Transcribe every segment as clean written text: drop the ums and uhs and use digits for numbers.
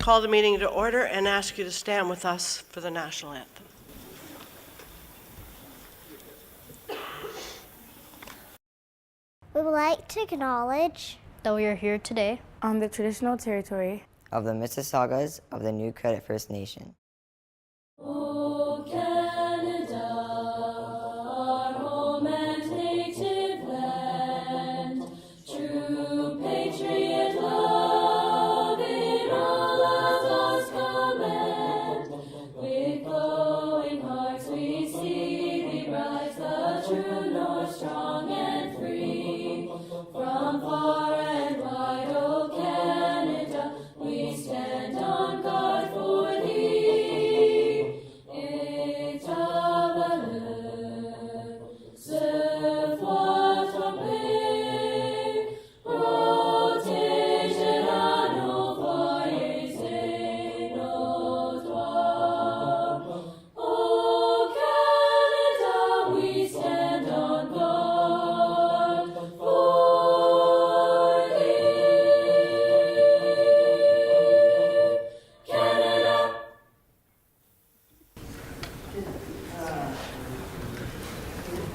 call the meeting to order and ask you to stand with us for the national anthem. We would like to acknowledge that we are here today on the traditional territory of the Mississaugas of the New Credit First Nation. O Canada, our home and native land, true patriot love in all of God's command. With glowing hearts we see thee rise, the true north, strong and free. From far and wide, O Canada, we stand on guard for thee. Et à valeur, ce fort trompé, protégera nos foyers et nos droits. O Canada, we stand on guard for thee. Canada.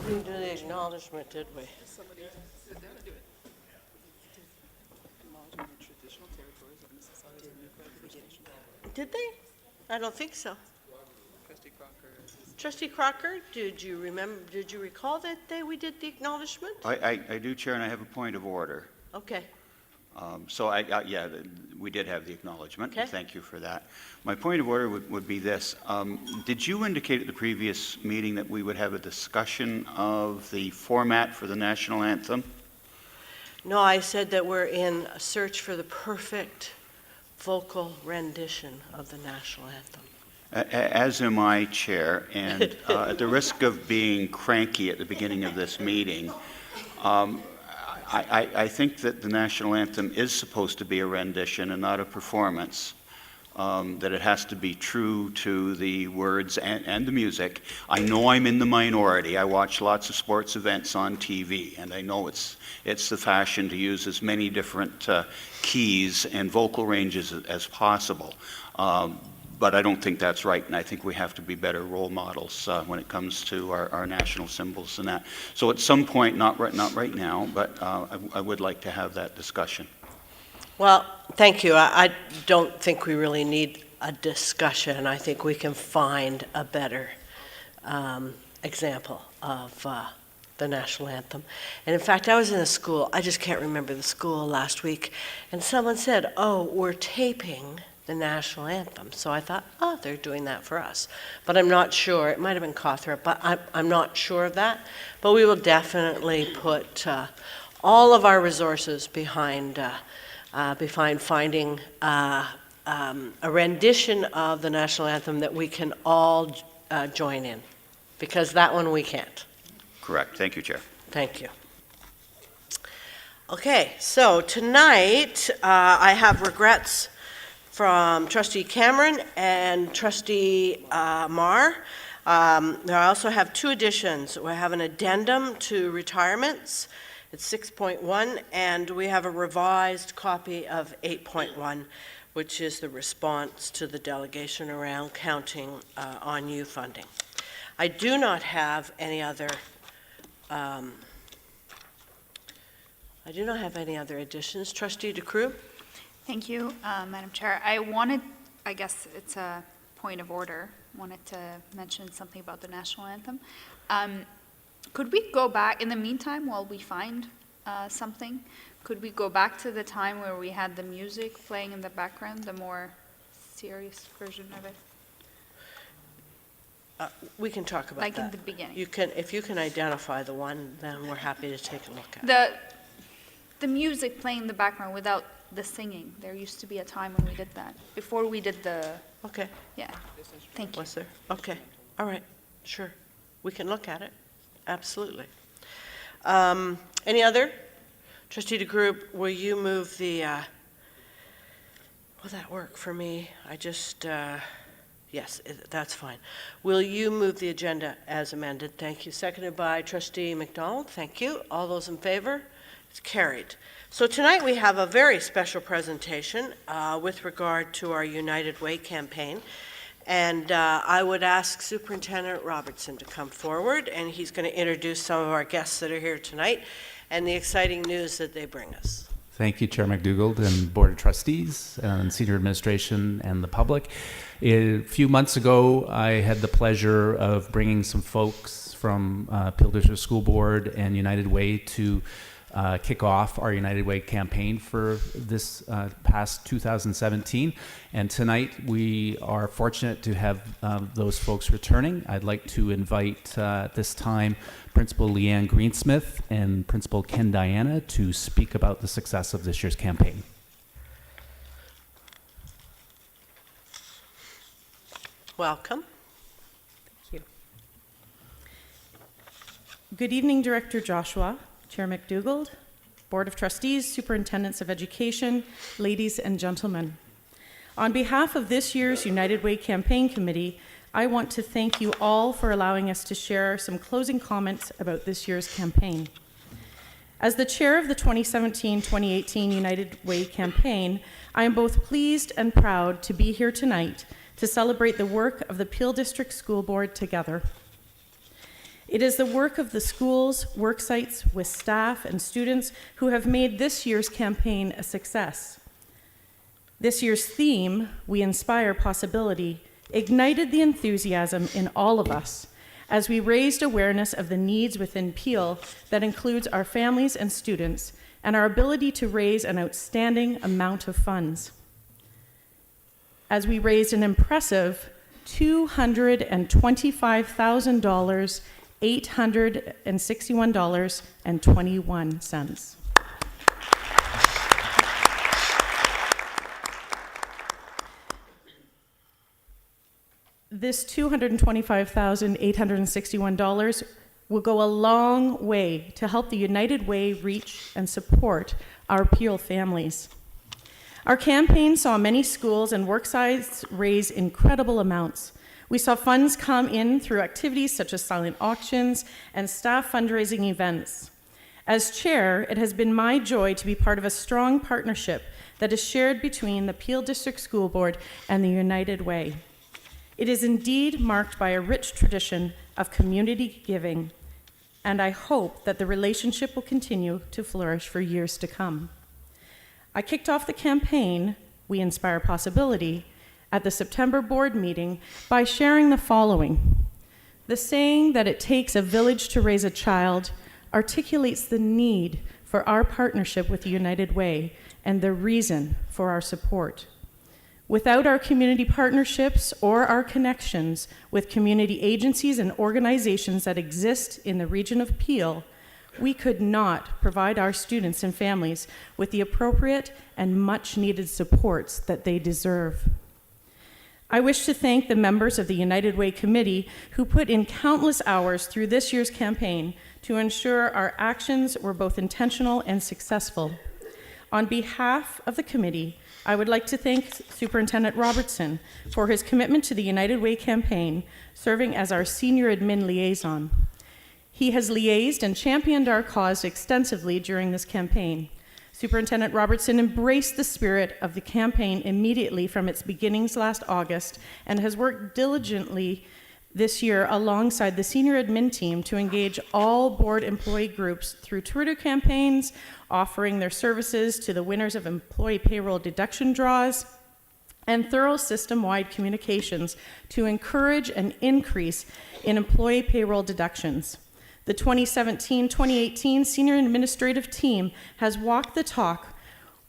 We didn't do the acknowledgement, did we? Somebody sit down and do it. Acknowledging the traditional territories of Mississauga and New Credit First Nation. Did they? I don't think so. Trustee Crocker. Trustee Crocker, did you recall that we did the acknowledgement? I do, Chair, and I have a point of order. Okay. Yeah, we did have the acknowledgement. Okay. Thank you for that. My point of order would be this. Did you indicate at the previous meeting that we would have a discussion of the format for the national anthem? No, I said that we're in a search for the perfect vocal rendition of the national anthem. As am I, Chair, and at the risk of being cranky at the beginning of this meeting, I think that the national anthem is supposed to be a rendition and not a performance, that it has to be true to the words and the music. I know I'm in the minority. I watch lots of sports events on TV, and I know it's the fashion to use as many different keys and vocal ranges as possible. But I don't think that's right, and I think we have to be better role models when it comes to our national symbols and that. So at some point, not right now, but I would like to have that discussion. Well, thank you. I don't think we really need a discussion. I think we can find a better example of the national anthem. And in fact, I was in a school, I just can't remember the school last week, and someone said, oh, we're taping the national anthem. So I thought, oh, they're doing that for us. But I'm not sure. It might have been Cawthorpe, but I'm not sure of that. But we will definitely put all of our resources behind finding a rendition of the national anthem that we can all join in, because that one we can't. Correct. Thank you, Chair. Thank you. Okay, so tonight I have regrets from Trustee Cameron and Trustee Marr. I also have two additions. We have an addendum to retirements. It's 6.1, and we have a revised copy of 8.1, which is the response to the delegation around counting on you funding. I do not have any other additions. Trustee DeCreux? Thank you, Madam Chair. I guess it's a point of order, wanted to mention something about the national anthem. Could we go back, in the meantime, while we find something, could we go back to the time where we had the music playing in the background, the more serious version of it? We can talk about like that. in the beginning. If you can identify the one, then we're happy to take a look at it. The music playing in the background without the singing. There used to be a time when we did that. Before we did the... Okay. Yeah. Thank you. Was there? Okay. All right. Sure. We can look at it. Absolutely. Any other? Trustee DeGroup, will you move the... will that work for me? I just... yes, that's fine. Will you move the agenda as amended? Thank you. Seconded by Trustee McDonald. Thank you. All those in favor? It's carried. So tonight we have a very special presentation with regard to our United Way campaign. And I would ask Superintendent Robertson to come forward, and he's going to introduce some of our guests that are here tonight and the exciting news that they bring us. Thank you, Chair McDougald and Board of Trustees and Senior Administration and the public. A few months ago, I had the pleasure of bringing some folks from Peel District School Board and United Way to kick off our United Way campaign for this past 2017. And tonight we are fortunate to have those folks returning. I'd like to invite at this time Principal Leanne Greensmith and Principal Ken Diana to speak about the success of this year's campaign. Welcome. Thank you. Good evening, Director Joshua, Chair McDougald, Board of Trustees, Superintendents of Education, ladies and gentlemen. On behalf of this year's United Way Campaign Committee, I want to thank you all for allowing us to share some closing comments about this year's campaign. As the chair of the 2017-2018 United Way campaign, I am both pleased and proud to be here tonight to celebrate the work of the Peel District School Board together. It is the work of the schools, work sites with staff and students who have made this year's campaign a success. This year's theme, We Inspire Possibility, ignited the enthusiasm in all of us as we raised awareness of the needs within Peel that includes our families and students and our ability to raise an outstanding amount of funds. As we raised an impressive $225,000 $861.21. This $225,861 will go a long way to help the United Way reach and support our Peel families. Our campaign saw many schools and work sites raise incredible amounts. We saw funds come in through activities such as silent auctions and staff fundraising events. As chair, it has been my joy to be part of a strong partnership that is shared between the Peel District School Board and the United Way. It is indeed marked by a rich tradition of community giving, and I hope that the relationship will continue to flourish for years to come. I kicked off the campaign, We Inspire Possibility, at the September board meeting by sharing the following. The saying that it takes a village to raise a child articulates the need for our partnership with the United Way and the reason for our support. Without our community partnerships or our connections with community agencies and organizations that exist in the region of Peel, we could not provide our students and families with the appropriate and much needed supports that they deserve. I wish to thank the members of the United Way Committee who put in countless hours through this year's campaign to ensure our actions were both intentional and successful. On behalf of the committee, I would like to thank Superintendent Robertson for his commitment to the United Way campaign, serving as our senior admin liaison. He has liaised and championed our cause extensively during this campaign. Superintendent Robertson embraced the spirit of the campaign immediately from its beginnings last August and has worked diligently this year alongside the senior admin team to engage all board employee groups through Twitter campaigns, offering their services to the winners of employee payroll deduction draws, and thorough system-wide communications to encourage an increase in employee payroll deductions. The 2017-2018 senior administrative team has walked the talk,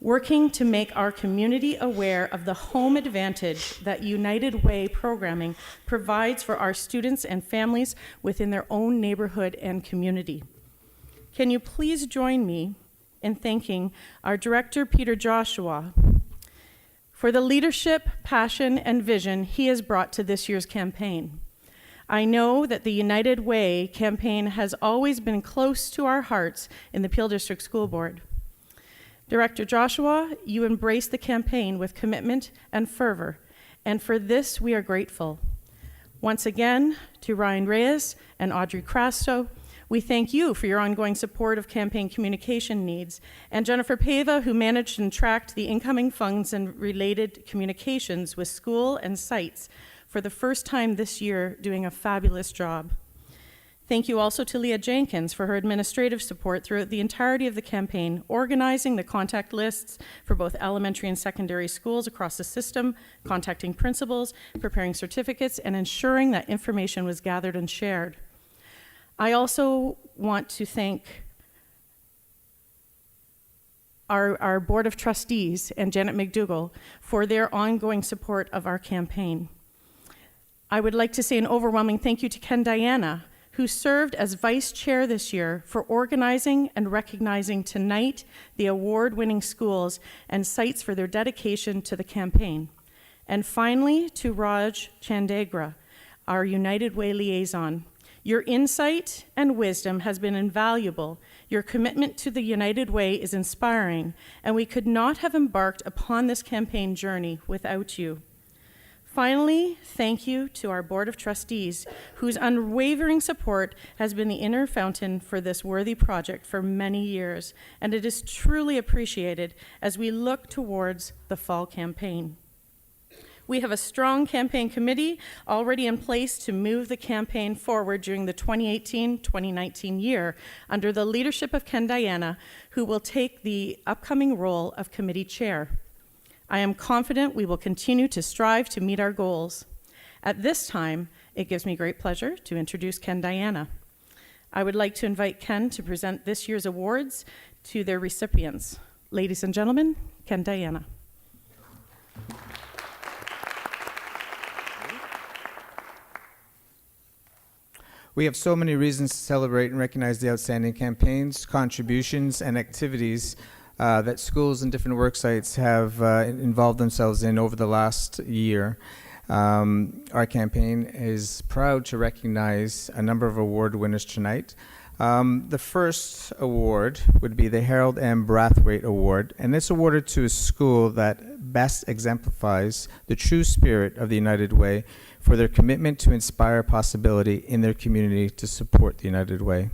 working to make our community aware of the home advantage that United Way programming provides for our students and families within their own neighborhood and community. Can you please join me in thanking our director, Peter Joshua, for the leadership, passion, and vision he has brought to this year's campaign. I know that the United Way campaign has always been close to our hearts in the Peel District School Board. Director Joshua, you embraced the campaign with commitment and fervor, and for this we are grateful. Once again, to Ryan Reyes and Audrey Crasto, We thank you for your ongoing support of campaign communication needs, and Jennifer Pava, who managed and tracked the incoming funds and related communications with school and sites for the first time this year, doing a fabulous job. Thank you also to Leah Jenkins for her administrative support throughout the entirety of the campaign, organizing the contact lists for both elementary and secondary schools across the system, contacting principals, preparing certificates, and ensuring that information was gathered and shared. I also want to thank our Board of Trustees and Janet McDougall for their ongoing support of our campaign. I would like to say an overwhelming thank you to Ken Diana, who served as vice chair this year, for organizing and recognizing tonight the award-winning schools and sites for their dedication to the campaign. And finally, to Raj Chandegra, our United Way liaison. Your insight and wisdom has been invaluable. Your commitment to the United Way is inspiring, and we could not have embarked upon this campaign journey without you. Finally, thank you to our Board of Trustees, whose unwavering support has been the inner fountain for this worthy project for many years, and it is truly appreciated as we look towards the fall campaign. We have a strong campaign committee already in place to move the campaign forward during the 2018-2019 year under the leadership of Ken Diana, who will take the upcoming role of committee chair. I am confident we will continue to strive to meet our goals. At this time, it gives me great pleasure to introduce Ken Diana. I would like to invite Ken to present this year's awards to their recipients. Ladies and gentlemen, Ken Diana. We have so many reasons to celebrate and recognize the outstanding campaigns, contributions, and activities that schools and different work sites have involved themselves in over the last year. Our campaign is proud to recognize a number of award winners tonight. The first award would be the Harold M. Brathwaite Award, and it's awarded to a school that best exemplifies the true spirit of the United Way for their commitment to inspire possibility in their community to support the United Way.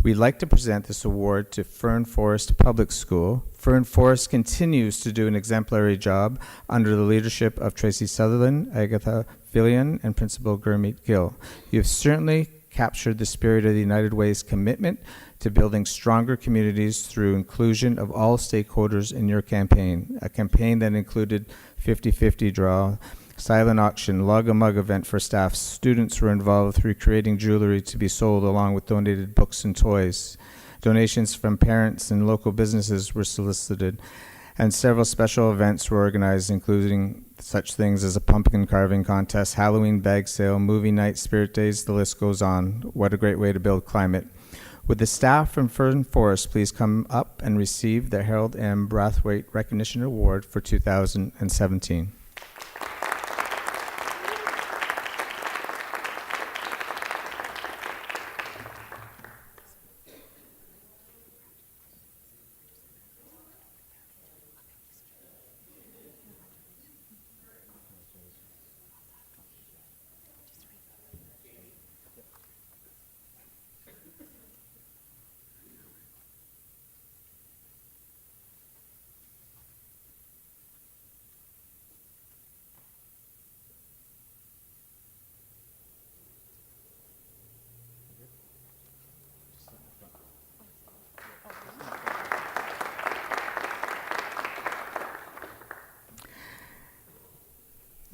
We'd like to present this award to Fern Forest Public School. Fern Forest continues to do an exemplary job under the leadership of Tracy Sutherland, Agatha Fillion, and Principal Gurmeet Gill. You have certainly captured the spirit of the United Way's commitment to building stronger communities through inclusion of all stakeholders in your campaign, a campaign that included 50-50 draw, silent auction, lug-a-mug event for staff. Students were involved through creating jewelry to be sold along with donated books and toys. Donations from parents and local businesses were solicited, and several special events were organized, including such things as a pumpkin carving contest, Halloween bag sale, movie night, spirit days, the list goes on. What a great way to build climate. Would the staff from Fern Forest please come up and receive the Harold M. Brathwaite Recognition Award for 2017.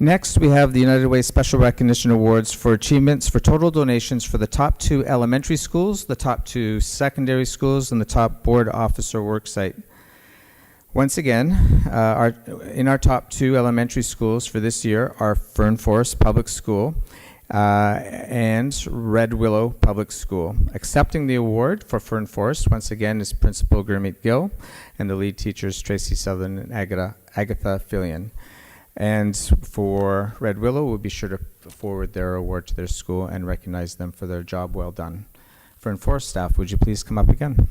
Next, we have the United Way Special Recognition Awards for achievements for total donations for the top 2 elementary schools, the top 2 secondary schools, and the top board officer worksite. Once again, in our top 2 elementary schools for this year are Fern Forest Public School and Red Willow Public School. Accepting the award for Fern Forest, once again, is Principal Gurmeet Gill, and the lead teachers Tracy Sutherland and Agatha Fillion. And for Red Willow, we'll be sure to forward their award to their school and recognize them for their job well done. Fern Forest staff, would you please come up again?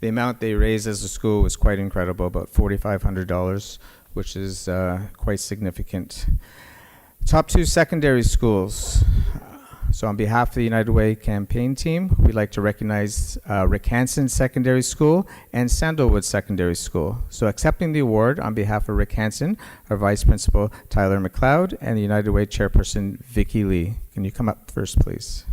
The amount they raised as a school was quite incredible, about $4,500, which is quite significant. Top 2 secondary schools. So on behalf of the United Way campaign team, we'd like to recognize Rick Hansen Secondary School and Sandalwood Secondary School. So accepting the award on behalf of Rick Hansen, our Vice Principal Tyler McLeod, and the United Way Chairperson Vicki Lee. Can you come up first, please?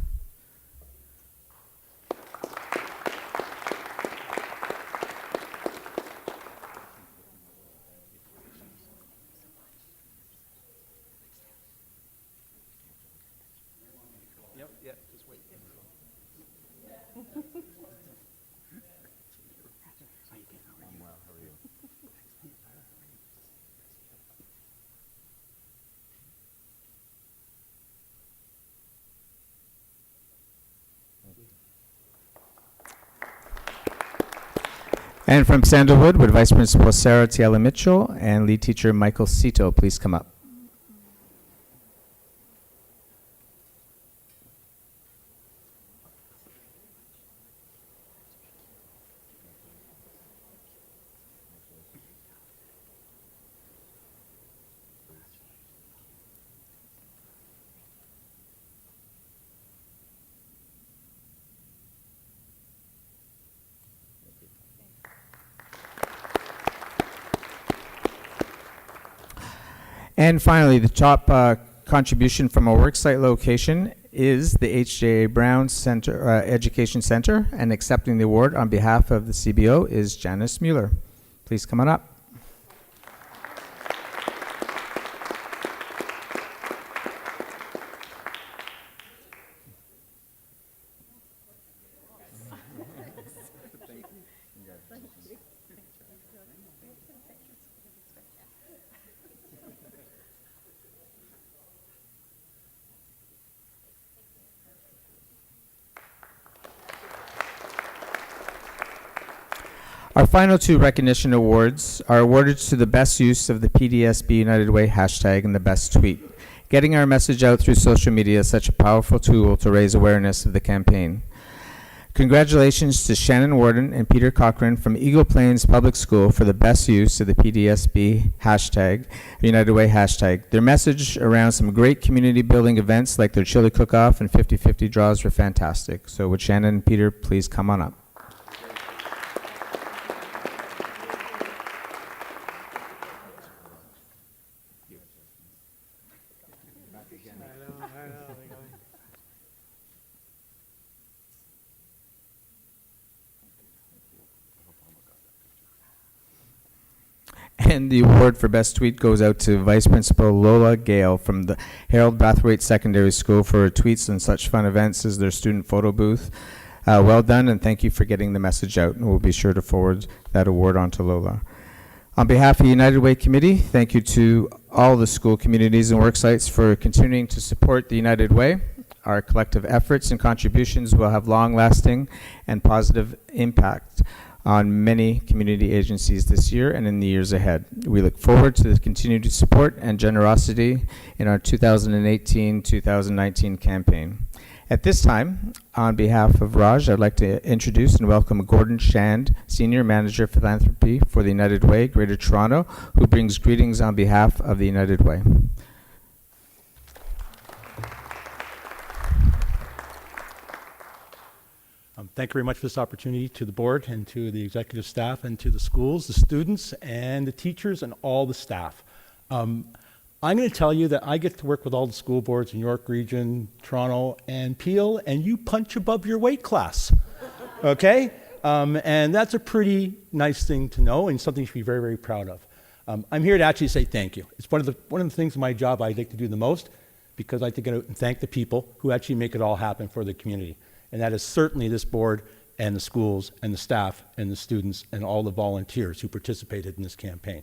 And from Sandalwood, would Vice Principal Sarah Tiela Mitchell and lead teacher Michael Cito please come up? And finally, the top contribution from a worksite location is the H.J.A. Brown Center, Education Center, and accepting the award on behalf of the CBO is Janice Mueller. Please come on up. Our final 2 recognition awards are awarded to the best use of the PDSB United Way hashtag and the best tweet. Getting our message out through social media is such a powerful tool to raise awareness of the campaign. Congratulations to Shannon Warden and Peter Cochran from Eagle Plains Public School for the best use of the PDSB hashtag, United Way hashtag. Their message around some great community building events like their chili cook-off and 50-50 draws were fantastic. So would Shannon and Peter please come on up? And the award for best tweet goes out to Vice Principal Lola Gale from the Harold Brathwaite Secondary School for her tweets and such fun events as their student photo booth. Well done, and thank you for getting the message out, and we'll be sure to forward that award on to Lola. On behalf of the United Way Committee, thank you to all the school communities and work sites for continuing to support the United Way. Our collective efforts and contributions will have long-lasting and positive impact on many community agencies this year and in the years ahead. We look forward to the continued support and generosity in our 2018-2019 campaign. At this time, on behalf of Raj, I'd like to introduce and welcome Gordon Shand, Senior Manager Philanthropy for the United Way, Greater Toronto, who brings greetings on behalf of the United Way. Thank you very much for this opportunity to the board and to the executive staff and to the schools, the students and the teachers and all the staff. I'm going to tell you that I get to work with all the school boards in York Region, Toronto, and Peel, and you punch above your weight class, okay? And that's a pretty nice thing to know and something you should be very, very proud of. I'm here to actually say thank you. It's one of the things in my job I like to do the most because I like to get out and thank the people who actually make it all happen for the community. And that is certainly this board and the schools and the staff and the students and all the volunteers who participated in this campaign.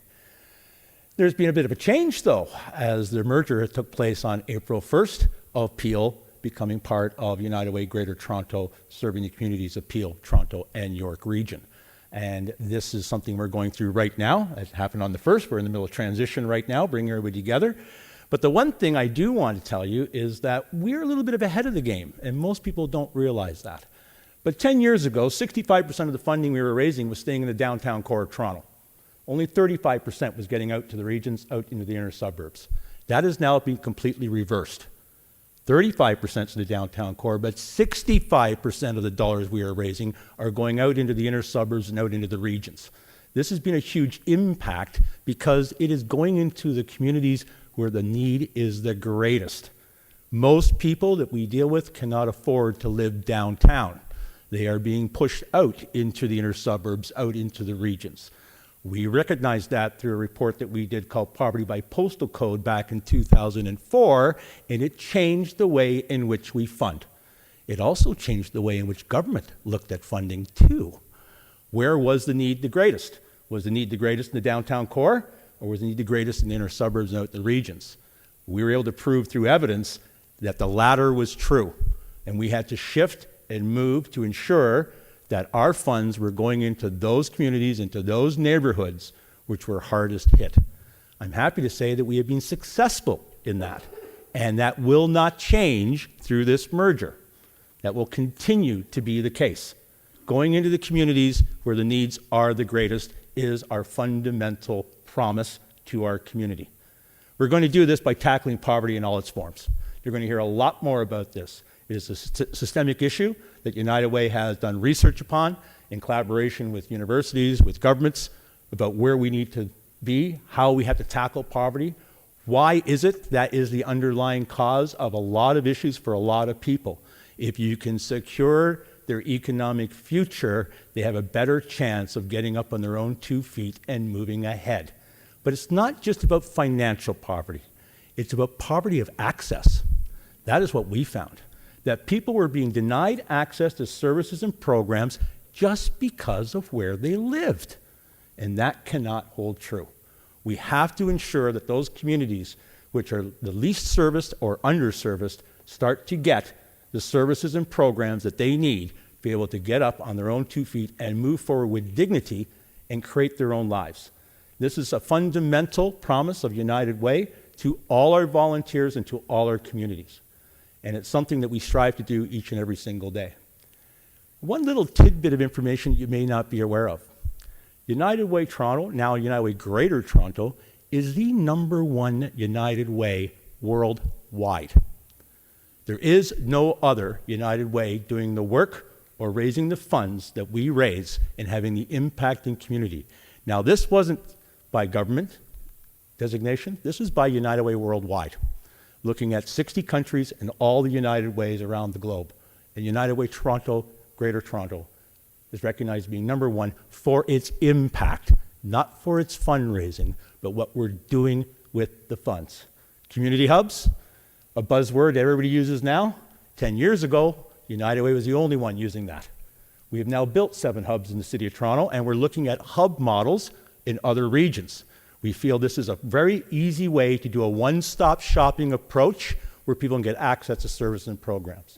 There's been a bit of a change, though, as the merger took place on April 1st of Peel becoming part of United Way Greater Toronto, serving the communities of Peel, Toronto, and York Region. And this is something we're going through right now. It happened on the 1st. We're in the middle of transition right now, bringing everybody together. But the one thing I do want to tell you is that we're a little bit of ahead of the game, and most people don't realize that. But 10 years ago, 65% of the funding we were raising was staying in the downtown core of Toronto. Only 35% was getting out to the regions, out into the inner suburbs. That has now been completely reversed. 35% to the downtown core, but 65% of the dollars we are raising are going out into the inner suburbs and out into the regions. This has been a huge impact because it is going into the communities where the need is the greatest. Most people that we deal with cannot afford to live downtown. They are being pushed out into the inner suburbs, out into the regions. We recognized that through a report that we did called Poverty by Postal Code back in 2004, and it changed the way in which we fund. It also changed the way in which government looked at funding too. Where was the need the greatest? Was the need the greatest in the downtown core, or was the need the greatest in the inner suburbs and out in the regions? We were able to prove through evidence that the latter was true, and we had to shift and move to ensure that our funds were going into those communities, into those neighborhoods which were hardest hit. I'm happy to say that we have been successful in that, and that will not change through this merger. That will continue to be the case. Going into the communities where the needs are the greatest is our fundamental promise to our community. We're going to do this by tackling poverty in all its forms. You're going to hear a lot more about this. It is a systemic issue that United Way has done research upon in collaboration with universities, with governments, about where we need to be, how we have to tackle poverty. Why is it that is the underlying cause of a lot of issues for a lot of people? If you can secure their economic future, they have a better chance of getting up on their own 2 feet and moving ahead. But it's not just about financial poverty. It's about poverty of access. That is what we found, that people were being denied access to services and programs just because of where they lived. And that cannot hold true. We have to ensure that those communities which are the least serviced or underserviced start to get the services and programs that they need to be able to get up on their own 2 feet and move forward with dignity and create their own lives. This is a fundamental promise of United Way to all our volunteers and to all our communities. And it's something that we strive to do each and every single day. One little tidbit of information you may not be aware of. United Way Toronto, now United Way Greater Toronto, is the #1 United Way worldwide. There is no other United Way doing the work or raising the funds that we raise and having the impact in community. Now, this wasn't by government designation. This is by United Way worldwide, looking at 60 countries and all the United Ways around the globe. And United Way Toronto, Greater Toronto, is recognized as being #1 for its impact, not for its fundraising, but what we're doing with the funds. Community hubs, a buzzword everybody uses now. 10 years ago, United Way was the only one using that. We have now built 7 hubs in the City of Toronto, and we're looking at hub models in other regions. We feel this is a very easy way to do a one-stop shopping approach where people can get access to services and programs.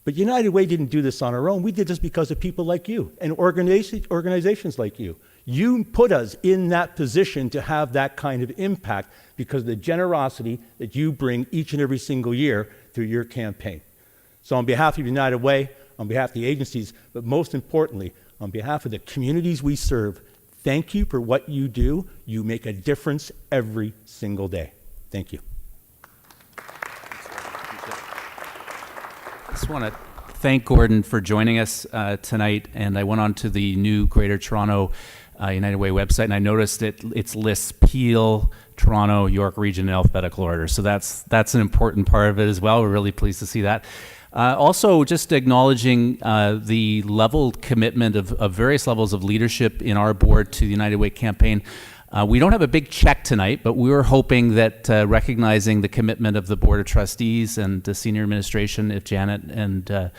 But United Way didn't do this on our own. We did this because of people like you and organizations like you. You put us in that position to have that kind of impact because of the generosity that you bring each and every single year through your campaign. So on behalf of United Way, on behalf of the agencies, but most importantly, on behalf of the communities we serve, thank you for what you do. You make a difference every single day. Thank you. I just want to thank Gordon for joining us tonight. And I went on to the new Greater Toronto United Way website, and I noticed it lists Peel, Toronto, York Region in alphabetical order. So that's an important part of it as well. We're really pleased to see that. Also, just acknowledging the commitment of various levels of leadership in our board to the United Way campaign. We don't have a big check tonight, but we were hoping that recognizing the commitment of the Board of Trustees and the senior administration, if Janet and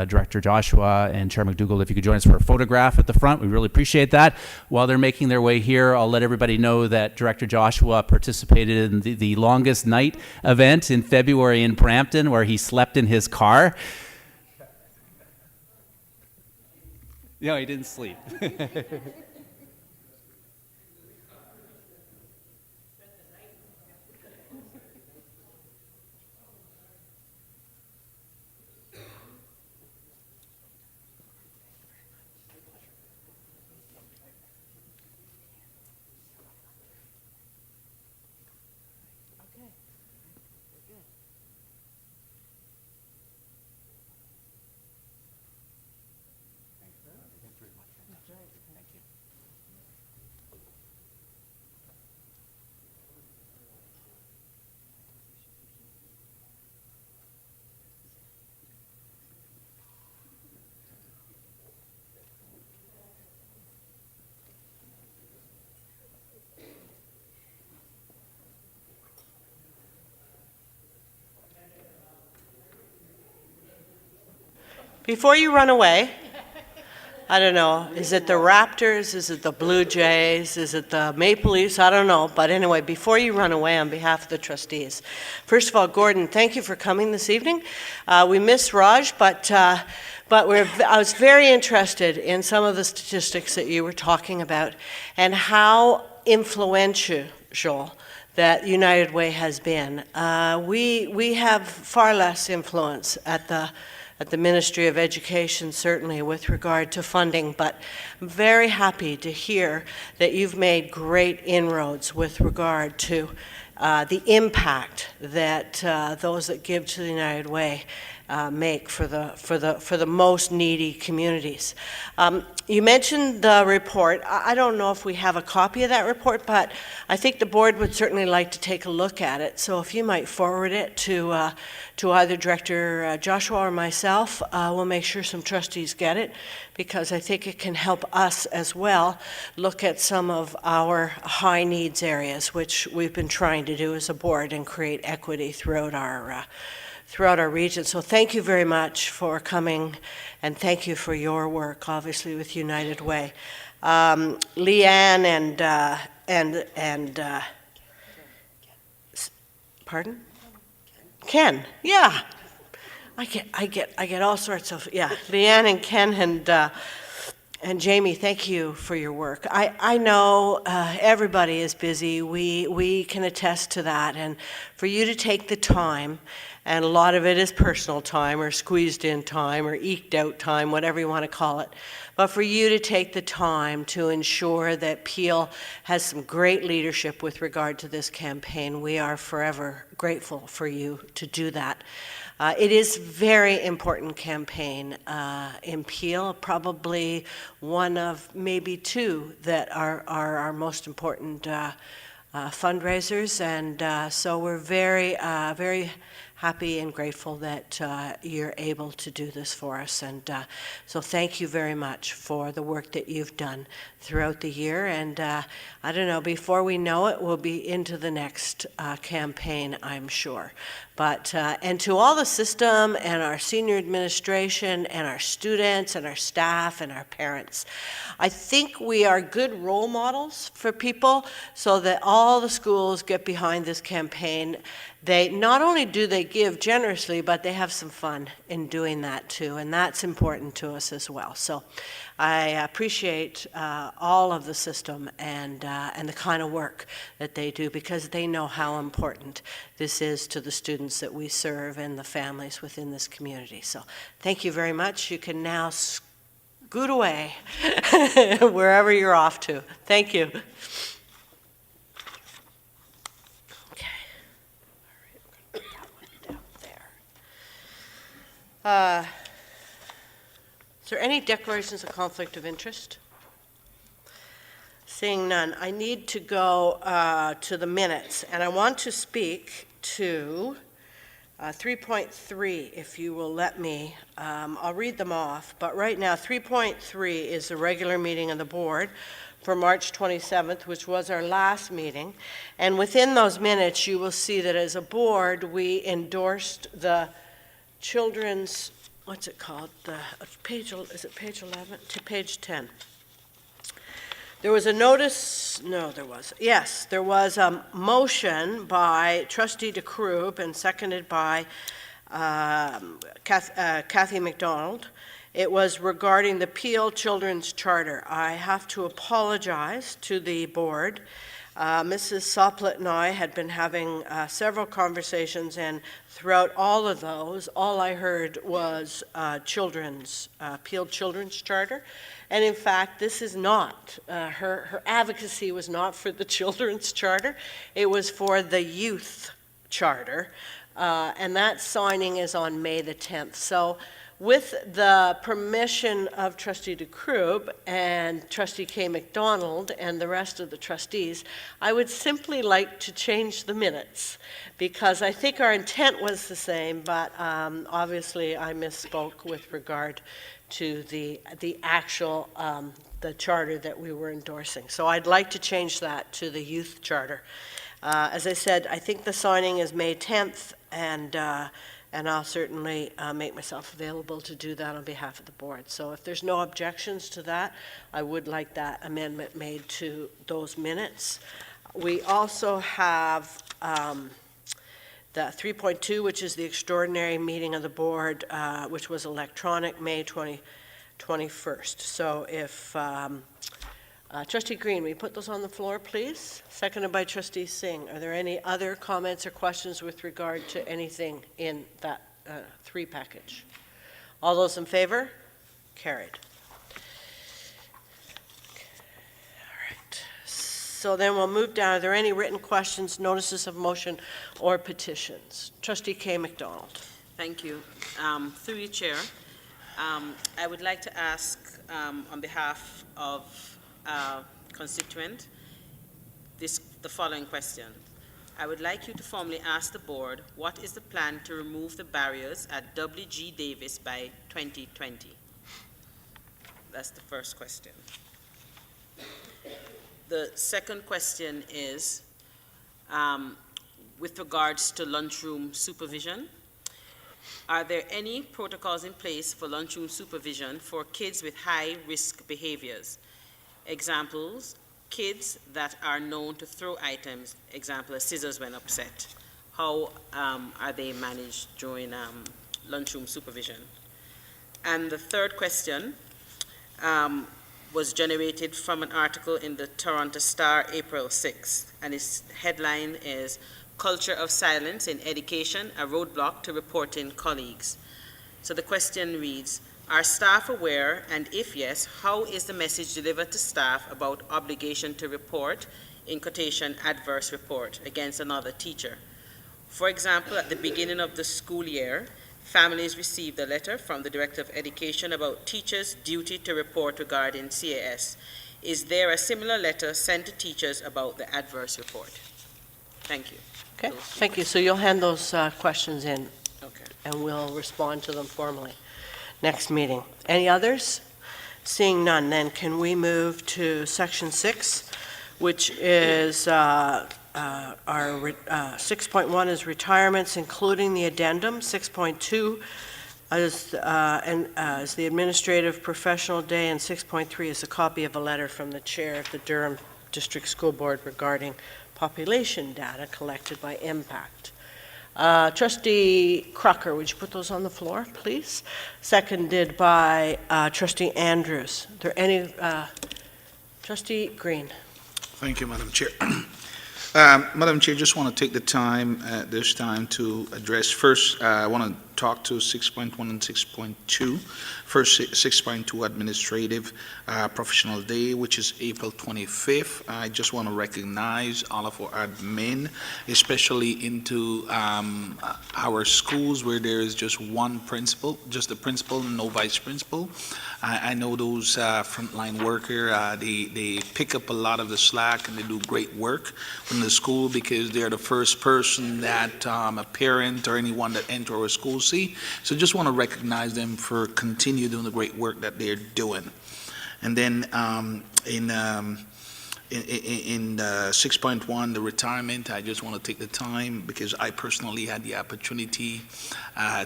Director Joshua and Chair McDougall, if you could join us for a photograph at the front, we really appreciate that. While they're making their way here, I'll let everybody know that Director Joshua participated in the longest night event in February in Brampton, where he slept in his car. No, he didn't sleep. before you run away, I don't know, is it the Raptors, is it the Blue Jays, is it the Maple Leafs, I don't know, but anyway, before you run away on behalf of the trustees, first of all, Gordon, thank you for coming this evening. We miss Raj, but I was very interested in some of the statistics that you were talking about and how influential that United Way has been. We have far less influence at the Ministry of Education, certainly with regard to funding, but I'm very happy to hear that you've made great inroads with regard to the impact that those that give to the United Way make for the most needy communities. You mentioned the report. I don't know if we have a copy of that report, but I think the board would certainly like to take a look at it. So if you might forward it to either Director Joshua or myself, we'll make sure some trustees get it, because I think it can help us as well look at some of our high needs areas, which we've been trying to do as a board and create equity throughout our region. So thank you very much for coming, and thank you for your work, obviously, with United Way. Leanne and pardon? Ken, yeah. I get all sorts of, yeah. Leanne and Ken and Jamie, thank you for your work. I know everybody is busy. We can attest to that. And for you to take the time, and a lot of it is personal time or squeezed in time or eked out time, whatever you want to call it. But for you to take the time to ensure that Peel has some great leadership with regard to this campaign, we are forever grateful for you to do that. It is a very important campaign in Peel, probably one of maybe two that are our most important fundraisers, and so we're very happy and grateful that you're able to do this for us. And so thank you very much for the work that you've done throughout the year. And I don't know, before we know it, we'll be into the next campaign, I'm sure. But, and to all the system and our senior administration and our students and our staff and our parents, I think we are good role models for people so that all the schools get behind this campaign. They not only do they give generously, but they have some fun in doing that too, and that's important to us as well. So I appreciate all of the system and the kind of work that they do, because they know how important this is to the students that we serve and the families within this community. So thank you very much. You can now scoot away wherever you're off to. Thank you. Is there any declarations of conflict of interest? Seeing none, I need to go to the minutes, and I want to speak to 3.3, if you will let me. I'll read them off, but right now 3.3 is the regular meeting of the board for March 27th, which was our last meeting. And within those minutes, you will see that as a board, we endorsed the children's, what's it called? The page, is it page 11 to page 10? There was a notice, no, there was, yes, there was a motion by Trustee DeCrube and seconded by Kathy McDonald. It was regarding the Peel Children's Charter. I have to apologize to the board. Mrs. Soplet and I had been having several conversations, and throughout all of those, all I heard was Peel Children's Charter. And in fact, this is not, her advocacy was not for the Children's Charter, it was for the Youth Charter, and that signing is on May the 10th. So with the permission of Trustee DeCrube and Trustee K. McDonald and the rest of the trustees, I would simply like to change the minutes, because I think our intent was the same, but obviously I misspoke with regard to the actual, the charter that we were endorsing. So I'd like to change that to the Youth Charter. As I said, I think the signing is May 10th, and and I'll certainly make myself available to do that on behalf of the board. So if there's no objections to that, I would like that amendment made to those minutes. We also have the 3.2, which is the extraordinary meeting of the board, which was electronic, May 21st. So if, Trustee Green, will you put those on the floor, please? Seconded by Trustee Singh. Are there any other comments or questions with regard to anything in that 3 package? All those in favor? Carried. So then we'll move down. Are there any written questions, notices of motion, or petitions? Trustee Kay McDonald. Thank you. Through you, Chair, I would like to ask on behalf of constituent the following question. I would like you to formally ask the board, what is the plan to remove the barriers at W.G. Davis by 2020? That's the first question. The second question is with regards to lunchroom supervision. Are there any protocols in place for lunchroom supervision for kids with high-risk behaviors? Examples, kids that are known to throw items, example, scissors when upset. How are they managed during lunchroom supervision? And the third question was generated from an article in the Toronto Star, April 6th, and its headline is Culture of Silence in Education, a Roadblock to Reporting Colleagues. So the question reads, are staff aware, and if yes, how is the message delivered to staff about obligation to report, in quotation, adverse report against another teacher? For example, at the beginning of the school year, families received a letter from the Director of Education about teachers' duty to report regarding CAS. Is there a similar letter sent to teachers about the adverse report? Thank you. Okay, thank you. So you'll hand those questions in, Okay. and we'll respond to them formally next meeting. Any others? Seeing none, then can we move to Section 6, which is our 6.1 is retirements, including the addendum. 6.2 is the administrative professional day, and 6.3 is a copy of a letter from the chair of the Durham District School Board regarding population data collected by Impact. Trustee Crocker, would you put those on the floor, please? Seconded by Trustee Andrews. Are there any? Trustee Green. Thank you, Madam Chair. Madam Chair, just want to take the time this time to address first, I want to talk to 6.1 and 6.2. First, 6.2 administrative professional day, which is April 25th. I just want to recognize all of our admin, especially into our schools where there is just one principal, just the principal, no vice principal. I know those frontline workers, they pick up a lot of the slack and they do great work in the school because they're the first person that a parent or anyone that enter our school see. So just want to recognize them for continue doing the great work that they're doing. And then in 6.1, the retirement, I just want to take the time because I personally had the opportunity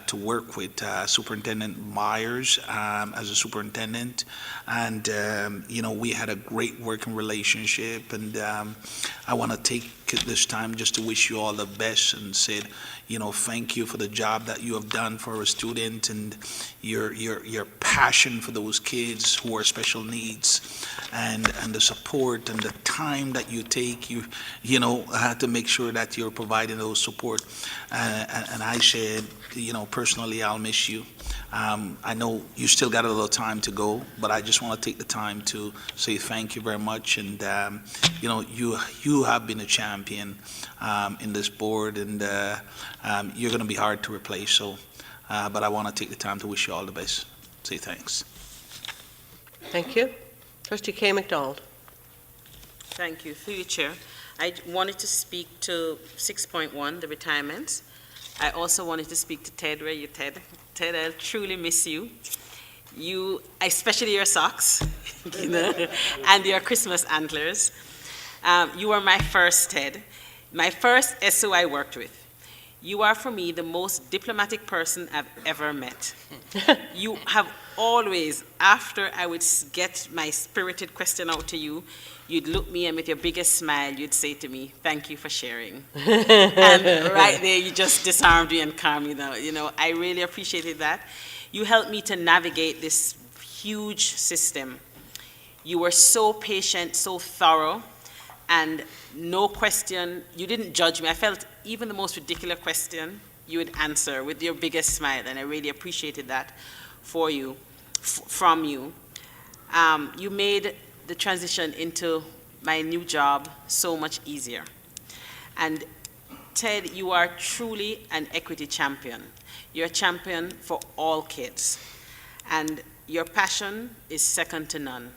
to work with Superintendent Myers as a superintendent, and we had a great working relationship, and I want to take this time just to wish you all the best and said, thank you for the job that you have done for our students and your passion for those kids who are special needs, and the support and the time that you take, to make sure that you're providing those support. And I said, personally, I'll miss you. I know you still got a little time to go, but I just want to take the time to say thank you very much. And, you have been a champion in this board, and you're going to be hard to replace. So, but I want to take the time to wish you all the best. Say thanks. Thank you. Trustee Kay McDonald. Thank you. Through you, Chair. I wanted to speak to 6.1, the retirements. I also wanted to speak to Ted. Where are you, Ted? Ted, I truly miss you. You, especially your socks, and your Christmas antlers. You were my first, Ted, my first SO I worked with. You are, for me, the most diplomatic person I've ever met. You have always, after I would get my spirited question out to you, you'd look me and with your biggest smile, you'd say to me, "Thank you for sharing." And right there, you just disarmed me and calmed me down. You know, I really appreciated that. You helped me to navigate this huge system. You were so patient, so thorough, and no question, you didn't judge me. I felt even the most ridiculous question, you would answer with your biggest smile, and I really appreciated that for you, from you. You made the transition into my new job so much easier. And Ted, you are truly an equity champion. You're a champion for all kids. And your passion is second to none.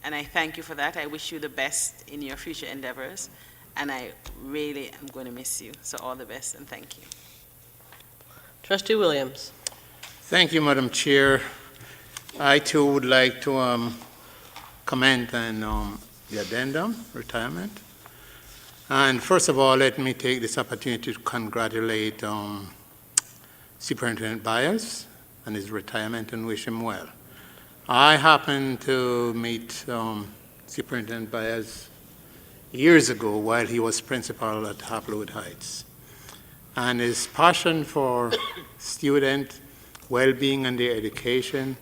And I thank you for that. I wish you the best in your future endeavors. And I really am going to miss you. So all the best and thank you. Trustee Williams. Thank you, Madam Chair. I too would like to comment on the addendum, retirement. And first of all, let me take this opportunity to congratulate Superintendent Byers on his retirement and wish him well. I happened to meet Superintendent Byers years ago while he was principal at Happlewood Heights. And his passion for student well-being and their education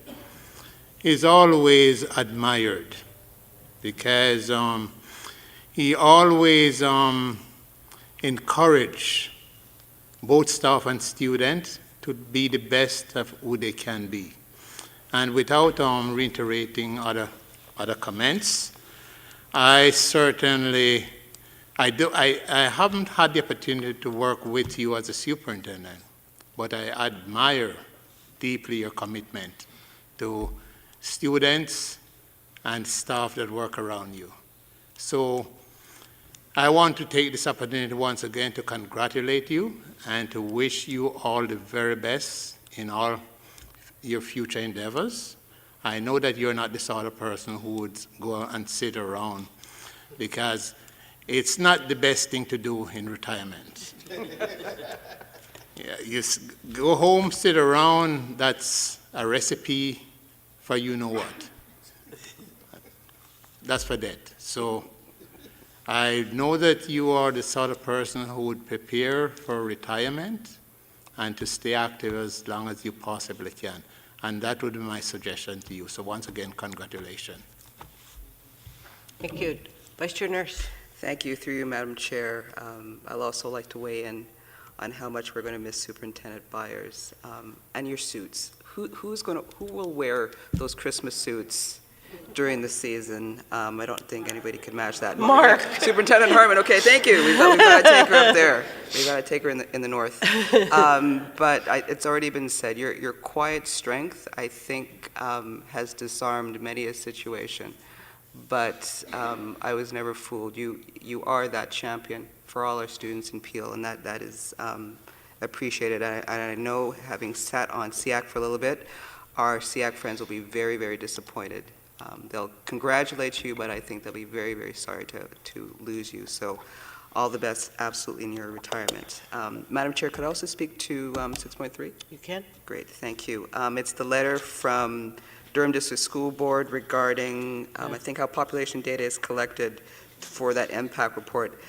is always admired because he always encouraged both staff and students to be the best of who they can be. And without reiterating other comments, I certainly, I haven't had the opportunity to work with you as a superintendent, but I admire deeply your commitment to students and staff that work around you. So I want to take this opportunity once again to congratulate you and to wish you all the very best in all your future endeavors. I know that you're not the sort of person who would go and sit around because it's not the best thing to do in retirement. Yeah, you go home, sit around, that's a recipe for you know what. That's for dead. So I know that you are the sort of person who would prepare for retirement and to stay active as long as you possibly can. And that would be my suggestion to you. So once again, congratulations. Thank you. Vice Chair Nurse. Thank you. Through you, Madam Chair. I'll also like to weigh in on how much we're going to miss Superintendent Byers and your suits. Who will wear those Christmas suits during the season? I don't think anybody can match that. Mark. Superintendent Harmon. Okay, thank you. We've got to take her up there. We've got to take her in the north. But it's already been said. Your quiet strength, I think, has disarmed many a situation. But I was never fooled. You are that champion for all our students in Peel, and that is appreciated. And I know, having sat on SEAC for a little bit, our SEAC friends will be very, very disappointed. They'll congratulate you, but I think they'll be very, very sorry to lose you. So all the best, absolutely, in your retirement. Madam Chair, could I also speak to 6.3? You can. Great, thank you. It's the letter from Durham District School Board regarding, I think, how population data is collected for that impact report.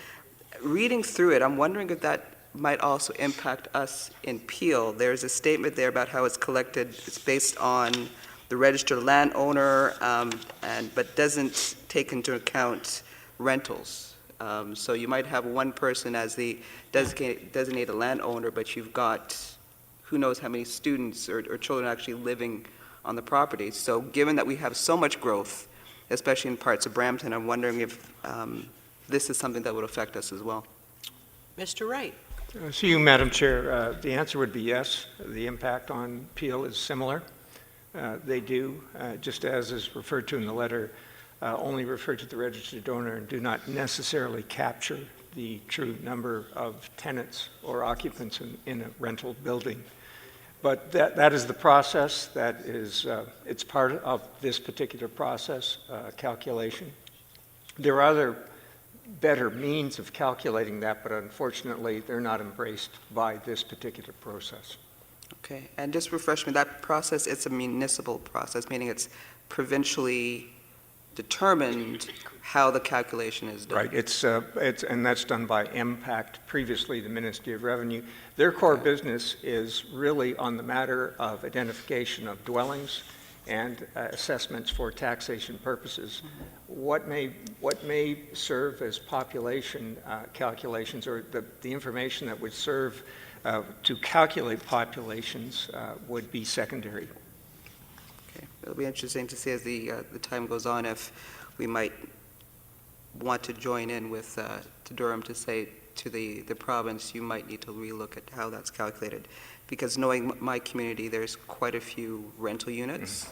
Reading through it, I'm wondering if that might also impact us in Peel. There's a statement there about how it's collected. It's based on the registered landowner, but doesn't take into account rentals. So you might have one person as the designated landowner, but you've got who knows how many students or children actually living on the property. So given that we have so much growth, especially in parts of Brampton, I'm wondering if this is something that would affect us as well. Mr. Wright. To you, Madam Chair, the answer would be yes. The impact on Peel is similar. They do, just as is referred to in the letter, only refer to the registered owner and do not necessarily capture the true number of tenants or occupants in a rental building. But that is the process. That is, it's part of this particular process calculation. There are other better means of calculating that, but unfortunately, they're not embraced by this particular process. Okay, and just refresh me, that process, it's a municipal process, meaning it's provincially determined how the calculation is done. Right, and that's done by MPACT, previously the Ministry of Revenue. Their core business is really on the matter of identification of dwellings and assessments for taxation purposes. What may serve as population calculations, or the information that would serve to calculate populations would be secondary. Okay, it'll be interesting to see as the time goes on if we might want to join in with to Durham to say to the province, you might need to relook at how that's calculated, because knowing my community, there's quite a few rental units.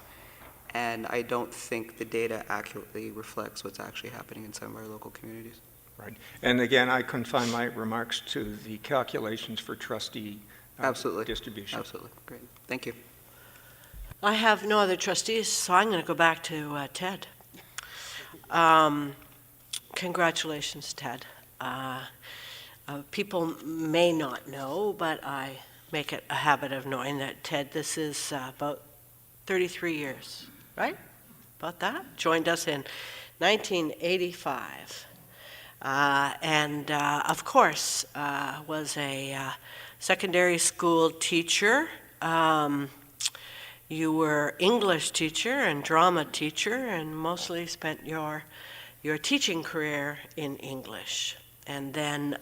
And I don't think the data accurately reflects what's actually happening in some of our local communities. Right. And again, I confine my remarks to the calculations for trustee distribution. Absolutely. Great. Thank you. I have no other trustees, so I'm going to go back to Ted. Congratulations, Ted. People may not know, but I make it a habit of knowing that, Ted, this is about 33 years, right? About that? Joined us in 1985. And of course, was a secondary school teacher. You were English teacher and drama teacher, and mostly spent your teaching career in English. And then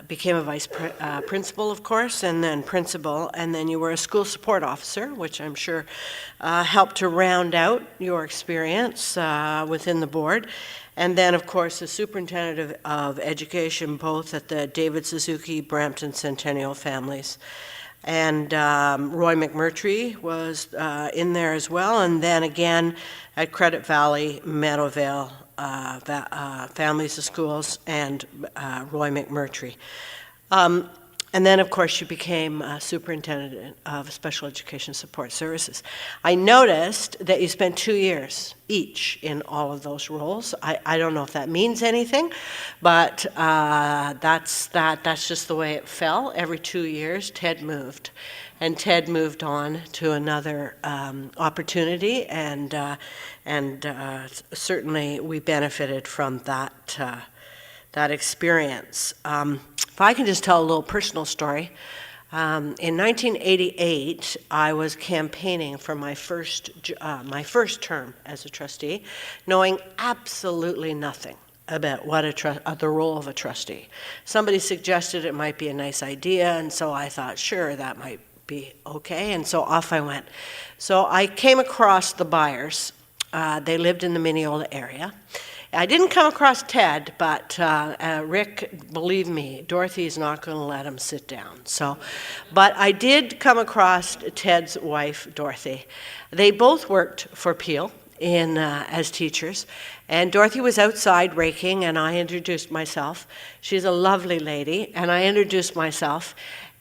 became a vice principal, of course, and then principal, and then you were a school support officer, which I'm sure helped to round out your experience within the board. And then, of course, the superintendent of education, both at the David Suzuki, Brampton Centennial families. And Roy McMurtry was in there as well, and then again at Credit Valley, Meadowvale, Families of Schools, and Roy McMurtry. And then, of course, you became superintendent of special education support services. I noticed that you spent 2 years each in all of those roles. I don't know if that means anything, but that's just the way it fell. Every 2 years, Ted moved. And Ted moved on to another opportunity, and certainly we benefited from that experience. If I can just tell a little personal story. In 1988, I was campaigning for my first term as a trustee, knowing absolutely nothing about what the role of a trustee. Somebody suggested it might be a nice idea, and so I thought, sure, that might be okay, and so off I went. So I came across the Byers. They lived in the Mineola area. I didn't come across Ted, but Rick, believe me, Dorothy's not going to let him sit down. But I did come across Ted's wife, Dorothy. They both worked for Peel as teachers, and Dorothy was outside raking, and I introduced myself. She's a lovely lady, and I introduced myself,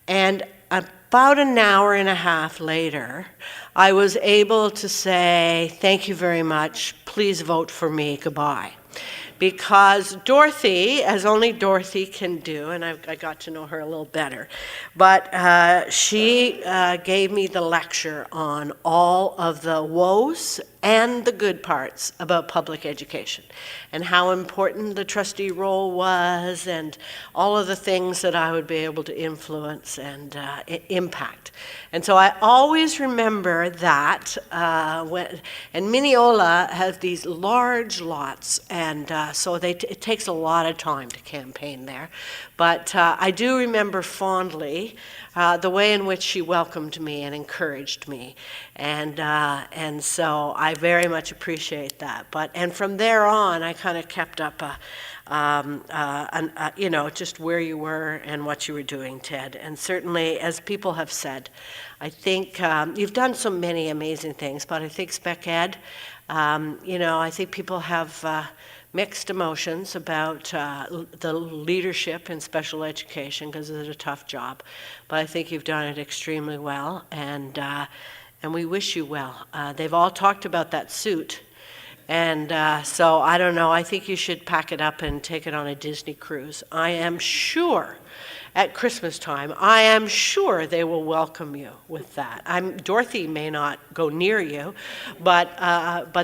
and about an hour and a half later, I was able to say, thank you very much, please vote for me, goodbye. Because Dorothy, as only Dorothy can do, and I got to know her a little better, but she gave me the lecture on all of the woes and the good parts about public education, and how important the trustee role was, and all of the things that I would be able to influence and impact. And so I always remember that, and Mineola has these large lots, and so it takes a lot of time to campaign there. But I do remember fondly the way in which she welcomed me and encouraged me, and so I very much appreciate that. And from there on, I kind of kept up just where you were and what you were doing, Ted. And certainly, as people have said, I think you've done so many amazing things, but I think Spec Ed, I think people have mixed emotions about the leadership in special education because it's a tough job. But I think you've done it extremely well, and we wish you well. They've all talked about that suit, And so I don't know, I think you should pack it up and take it on a Disney cruise. I am sure at Christmas time, I am sure they will welcome you with that. Dorothy may not go near you, but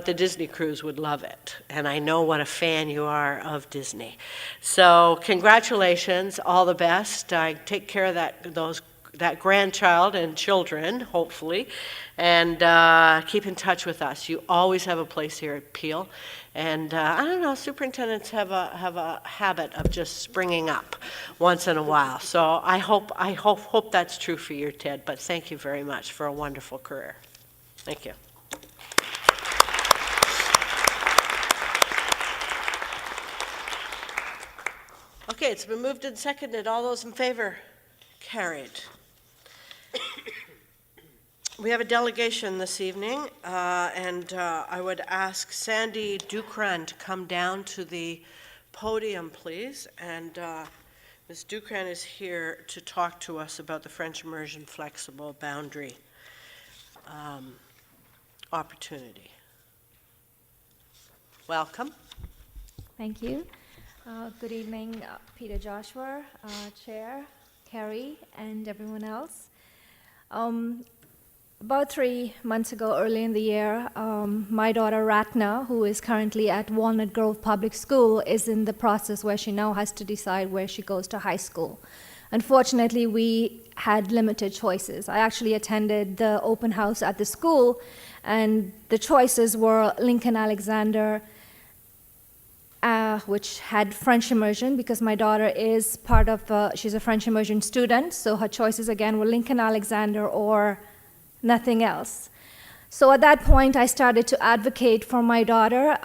the Disney cruise would love it. And I know what a fan you are of Disney. So congratulations, all the best. Take care of that grandchild and children, hopefully, and keep in touch with us. You always have a place here at Peel. And I don't know, superintendents have a habit of just springing up once in a while. So I hope that's true for you, Ted. But thank you very much for a wonderful career. Thank you. Okay, it's been moved and seconded. All those in favor? Carried. We have a delegation this evening, and I would ask Sandy Dukran to come down to the podium, please. And Ms. Dukran is here to talk to us about the French Immersion Flexible Boundary opportunity. Welcome. Thank you. Good evening, Peter Joshua, Chair, Carrie, and everyone else. About 3 months ago, early in the year, my daughter Ratna, who is currently at Walnut Grove Public School, is in the process where she now has to decide where she goes to high school. Unfortunately, we had limited choices. I actually attended the open house at the school, and the choices were Lincoln Alexander, which had French immersion, because my daughter is part of, she's a French immersion student, so her choices again were Lincoln Alexander or nothing else. So at that point, I started to advocate for my daughter.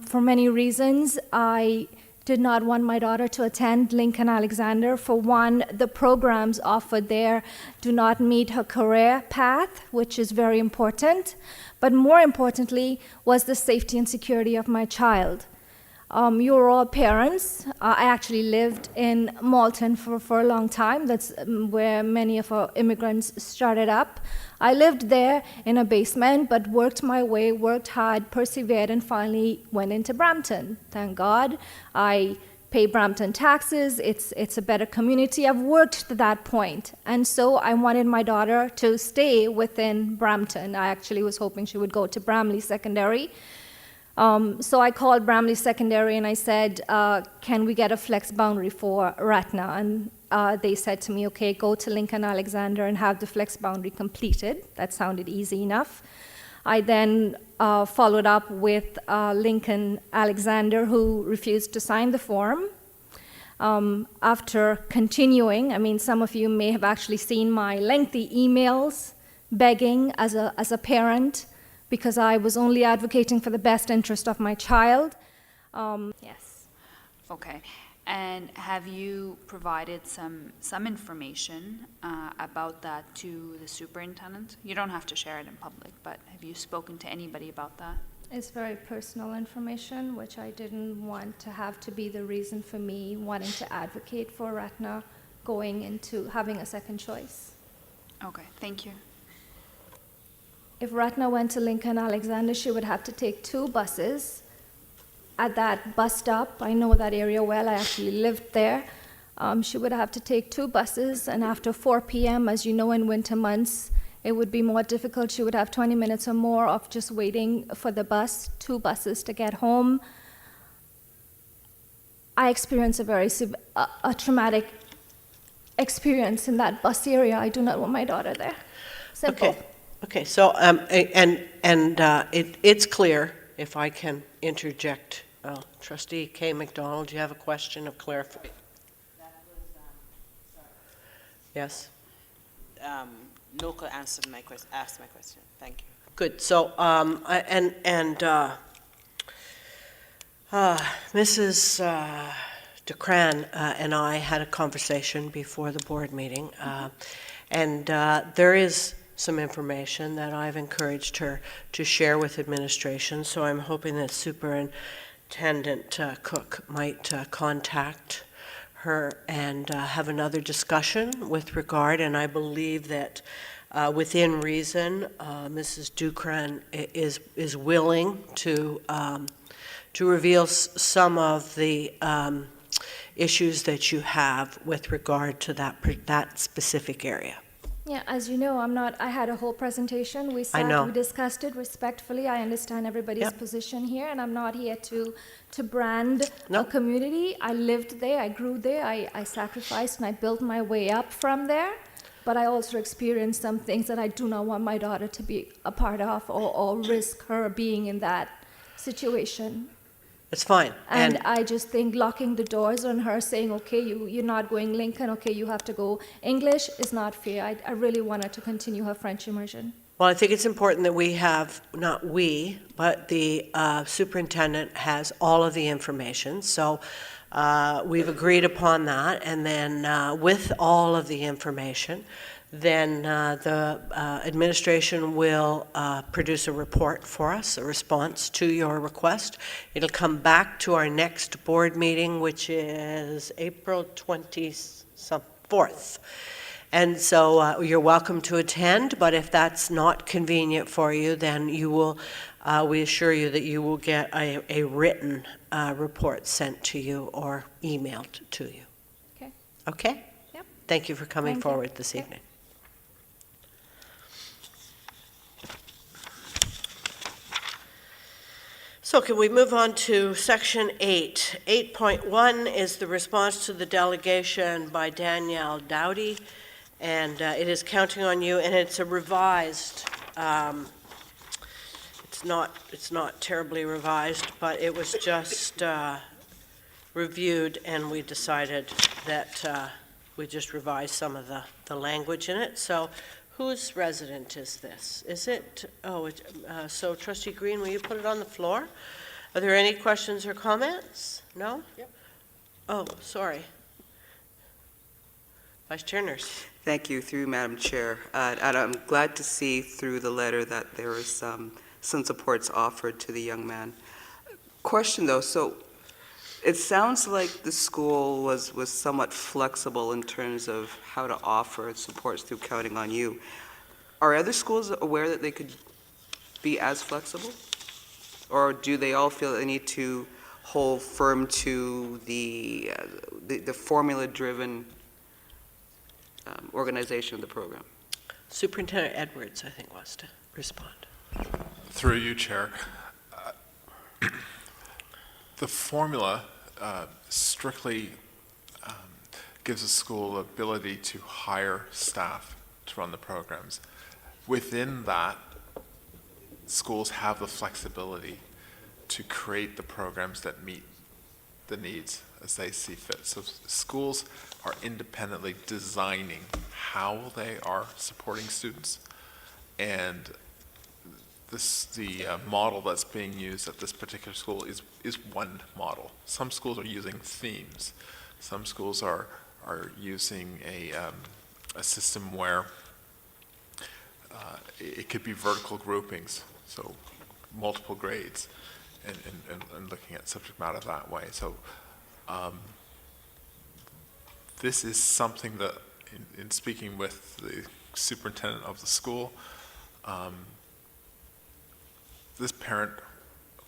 For many reasons, I did not want my daughter to attend Lincoln Alexander. For one, the programs offered there do not meet her career path, which is very important. But more importantly was the safety and security of my child. You're all parents. I actually lived in Malton for a long time. That's where many of our immigrants started up. I lived there in a basement, but worked my way, worked hard, persevered, and finally went into Brampton. Thank God. I pay Brampton taxes. It's a better community. I've worked to that point. And so I wanted my daughter to stay within Brampton. I actually was hoping she would go to Bramley Secondary. So I called Bramley Secondary and I said, can we get a flex boundary for Ratna? And they said to me, okay, go to Lincoln Alexander and have the flex boundary completed. That sounded easy enough. I then followed up with Lincoln Alexander, who refused to sign the form. After continuing, I mean, some of you may have actually seen my lengthy emails begging as a parent, because I was only advocating for the best interest of my child. Yes. Okay. And have you provided some information about that to the superintendent? You don't have to share it in public, but have you spoken to anybody about that? It's very personal information, which I didn't want to have to be the reason for me wanting to advocate for Ratna going into having a second choice. Okay, thank you. If Ratna went to Lincoln Alexander, she would have to take 2 buses. At that bus stop, I know that area well, I actually lived there. She would have to take 2 buses, and after 4 p.m., as you know, in winter months, it would be more difficult. She would have 20 minutes or more of just waiting for the bus, 2 buses to get home. I experienced a traumatic experience in that bus area. I do not want my daughter there. Simple. Okay, so, it's clear, if I can interject. Trustee Kay McDonald, do you have a question of clarification? Yes? Local answered my question, asked my question. Thank you. Good. So, Mrs. DeCran and I had a conversation before the board meeting, and there is some information that I've encouraged her to share with administration, so I'm hoping that Superintendent Cook might contact her and have another discussion with regard, and I believe that within reason, Mrs. Dukran is willing to reveal some of the issues that you have with regard to that specific area. Yeah, as you know, I had a whole presentation. We I know. we discussed it respectfully. I understand everybody's Yep. position here, and I'm not here to brand Nope. a community. I lived there, I grew there, I sacrificed, and I built my way up from there. But I also experienced some things that I do not want my daughter to be a part of or risk her being in that situation. It's fine. And I just think locking the doors on her, saying, okay, you're not going Lincoln, okay, you have to go English, is not fair. I really want her to continue her French immersion. Well, I think it's important that we have, not we, but the superintendent has all of the information. So we've agreed upon that. And then with all of the information, then the administration will produce a report for us, a response to your request. It'll come back to our next board meeting, which is April 24th. And so you're welcome to attend, but if that's not convenient for you, then you will, we assure you that you will get a written report sent to you or emailed to you. Okay. Okay? Yep. Thank you for coming Thank you. forward this Yep. evening. So can we move on to section 8? 8.1 is the response to the delegation by Danielle Dowdy, and it is counting on you, and it's a revised, it's not terribly revised, but it was just reviewed, and we decided that we just revised some of the language in it. So whose resident is this? Is it, so Trustee Green, will you put it on the floor? Are there any questions or comments? No? Yep. Oh, sorry. Vice Chair Nurse. Thank you, through Madam Chair. And I'm glad to see through the letter that there was some supports offered to the young man. Question though, so it sounds like the school was somewhat flexible in terms of how to offer supports through Counting on You. Are other schools aware that they could be as flexible? Or do they all feel that they need to hold firm to the formula-driven organization of the program? Superintendent Edwards, I think, wants to respond. Through you, Chair. The formula strictly gives a school the ability to hire staff to run the programs. Within that, schools have the flexibility to create the programs that meet the needs as they see fit. So schools are independently designing how they are supporting students, and the model that's being used at this particular school is one model. Some schools are using themes. Some schools are using a system where it could be vertical groupings, so multiple grades, and looking at subject matter that way. So this is something that, in speaking with the superintendent of the school, this parent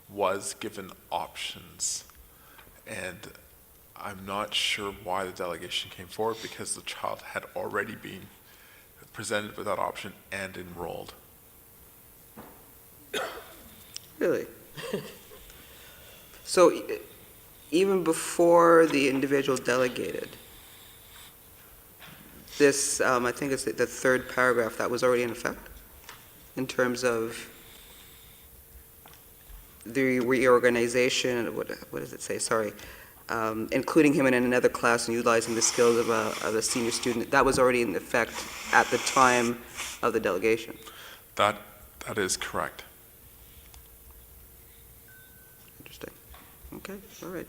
was given options, and I'm not sure why the delegation came forward, because the child had already been presented with that option and enrolled. Really? So even before the individual delegated, this, I think it's the third paragraph, that was already in effect in terms of the reorganization, what does it say, sorry, including him in another class and utilizing the skills of a senior student. That was already in effect at the time of the delegation. That is correct. Interesting. Okay, all right.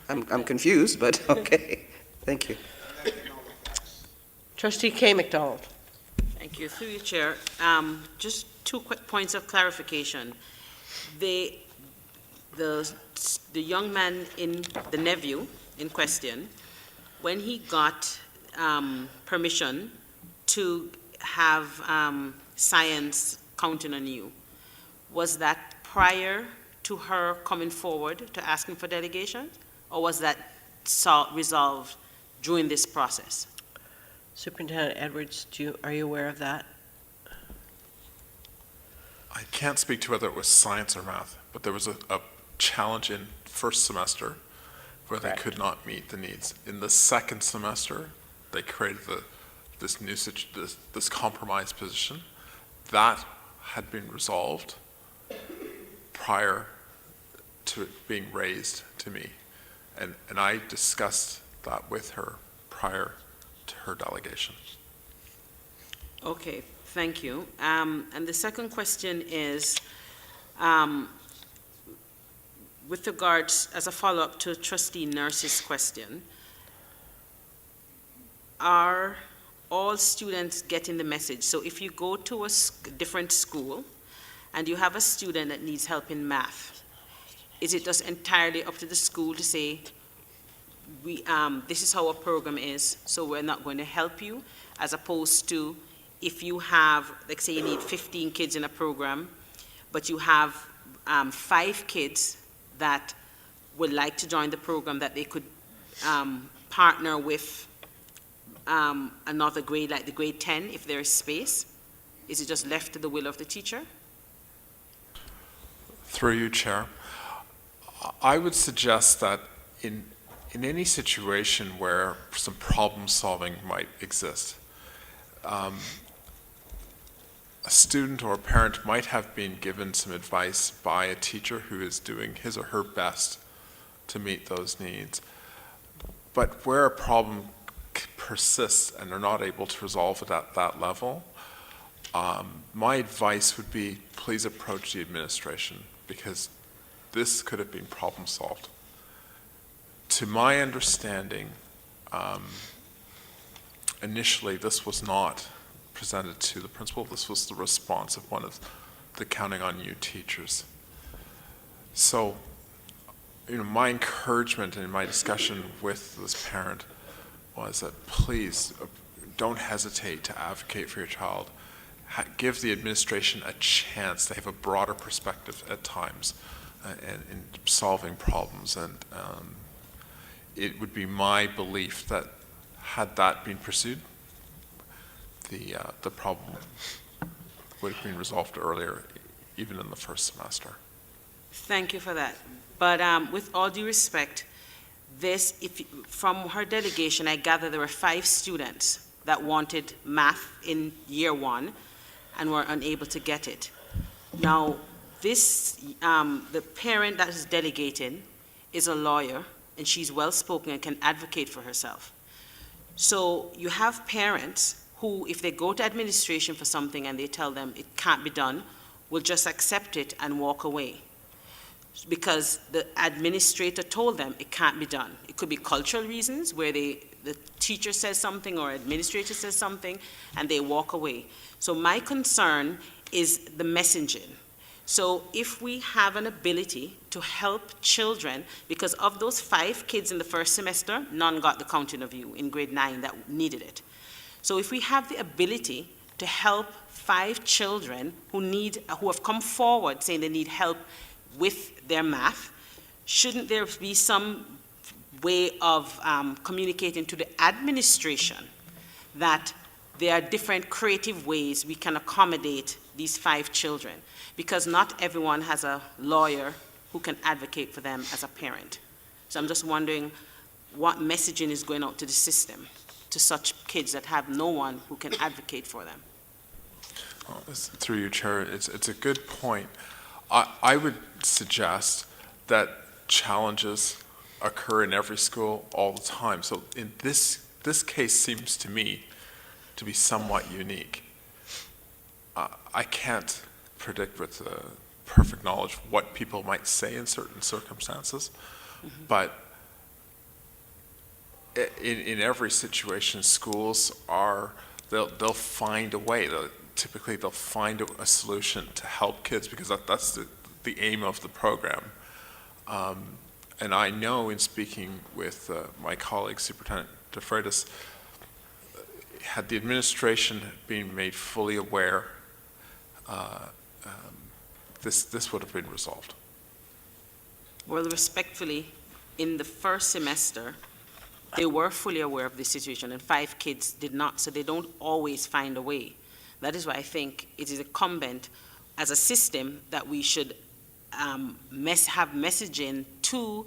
I'm confused, but okay. Thank you. Trustee K. McDonald. Thank you. Through you, Chair. Just 2 quick points of clarification. The young man, the nephew in question, when he got permission to have science counting on you, was that prior to her coming forward to asking for delegation, or was that resolved during this process? Superintendent Edwards, are you aware of that? I can't speak to whether it was science or math, but there was a challenge in first semester where they could not meet the needs. In the second semester, they created this compromise position. That had been resolved prior to it being raised to me. And I discussed that with her prior to her delegation. Okay, thank you. And the second question is, with regards, as a follow-up to Trustee Nurse's question, are all students getting the message? So if you go to a different school and you have a student that needs help in math, is it just entirely up to the school to say, this is how our program is, so we're not going to help you, as opposed to if you have, like say you need 15 kids in a program, but you have 5 kids that would like to join the program, that they could partner with another grade, like the grade 10, if there is space? Is it just left to the will of the teacher? Through you, Chair, I would suggest that in any situation where some problem solving might exist, a student or a parent might have been given some advice by a teacher who is doing his or her best to meet those needs. But where a problem persists and they're not able to resolve it at that level, my advice would be, please approach the administration, because this could have been problem solved. To my understanding, initially this was not presented to the principal. This was the response of one of the Counting on You teachers. So, my encouragement in my discussion with this parent was that please don't hesitate to advocate for your child. Give the administration a chance. They have a broader perspective at times in solving problems, and it would be my belief that had that been pursued, the problem would have been resolved earlier, even in the first semester. Thank you for that. But with all due respect, from her delegation, I gather there were 5 students that wanted math in year 1 and were unable to get it. Now, the parent that is delegating is a lawyer, and she's well-spoken and can advocate for herself. So you have parents who, if they go to administration for something and they tell them it can't be done, will just accept it and walk away, because the administrator told them it can't be done. It could be cultural reasons, where the teacher says something or administrator says something and they walk away. So my concern is the messaging. So if we have an ability to help children, because of those 5 kids in the first semester, none got the counting of you in grade 9 that needed it. So if we have the ability to help 5 children who have come forward saying they need help with their math, shouldn't there be some way of communicating to the administration that there are different creative ways we can accommodate these 5 children? Because not everyone has a lawyer who can advocate for them as a parent. So I'm just wondering what messaging is going out to the system, to such kids that have no one who can advocate for them. Well, through you, Chair, it's a good point. I would suggest that challenges occur in every school all the time. So in this case seems to me to be somewhat unique. I can't predict with perfect knowledge what people might say in certain circumstances, but in every situation, schools they'll find a way. Typically, they'll find a solution to help kids, because that's the aim of the program. And I know, in speaking with my colleague, Superintendent DeFreitas, had the administration been made fully aware, this would have been resolved. Well, respectfully, in the first semester, they were fully aware of the situation, and 5 kids did not, so they don't always find a way. That is why I think it is incumbent as a system that we should have messaging to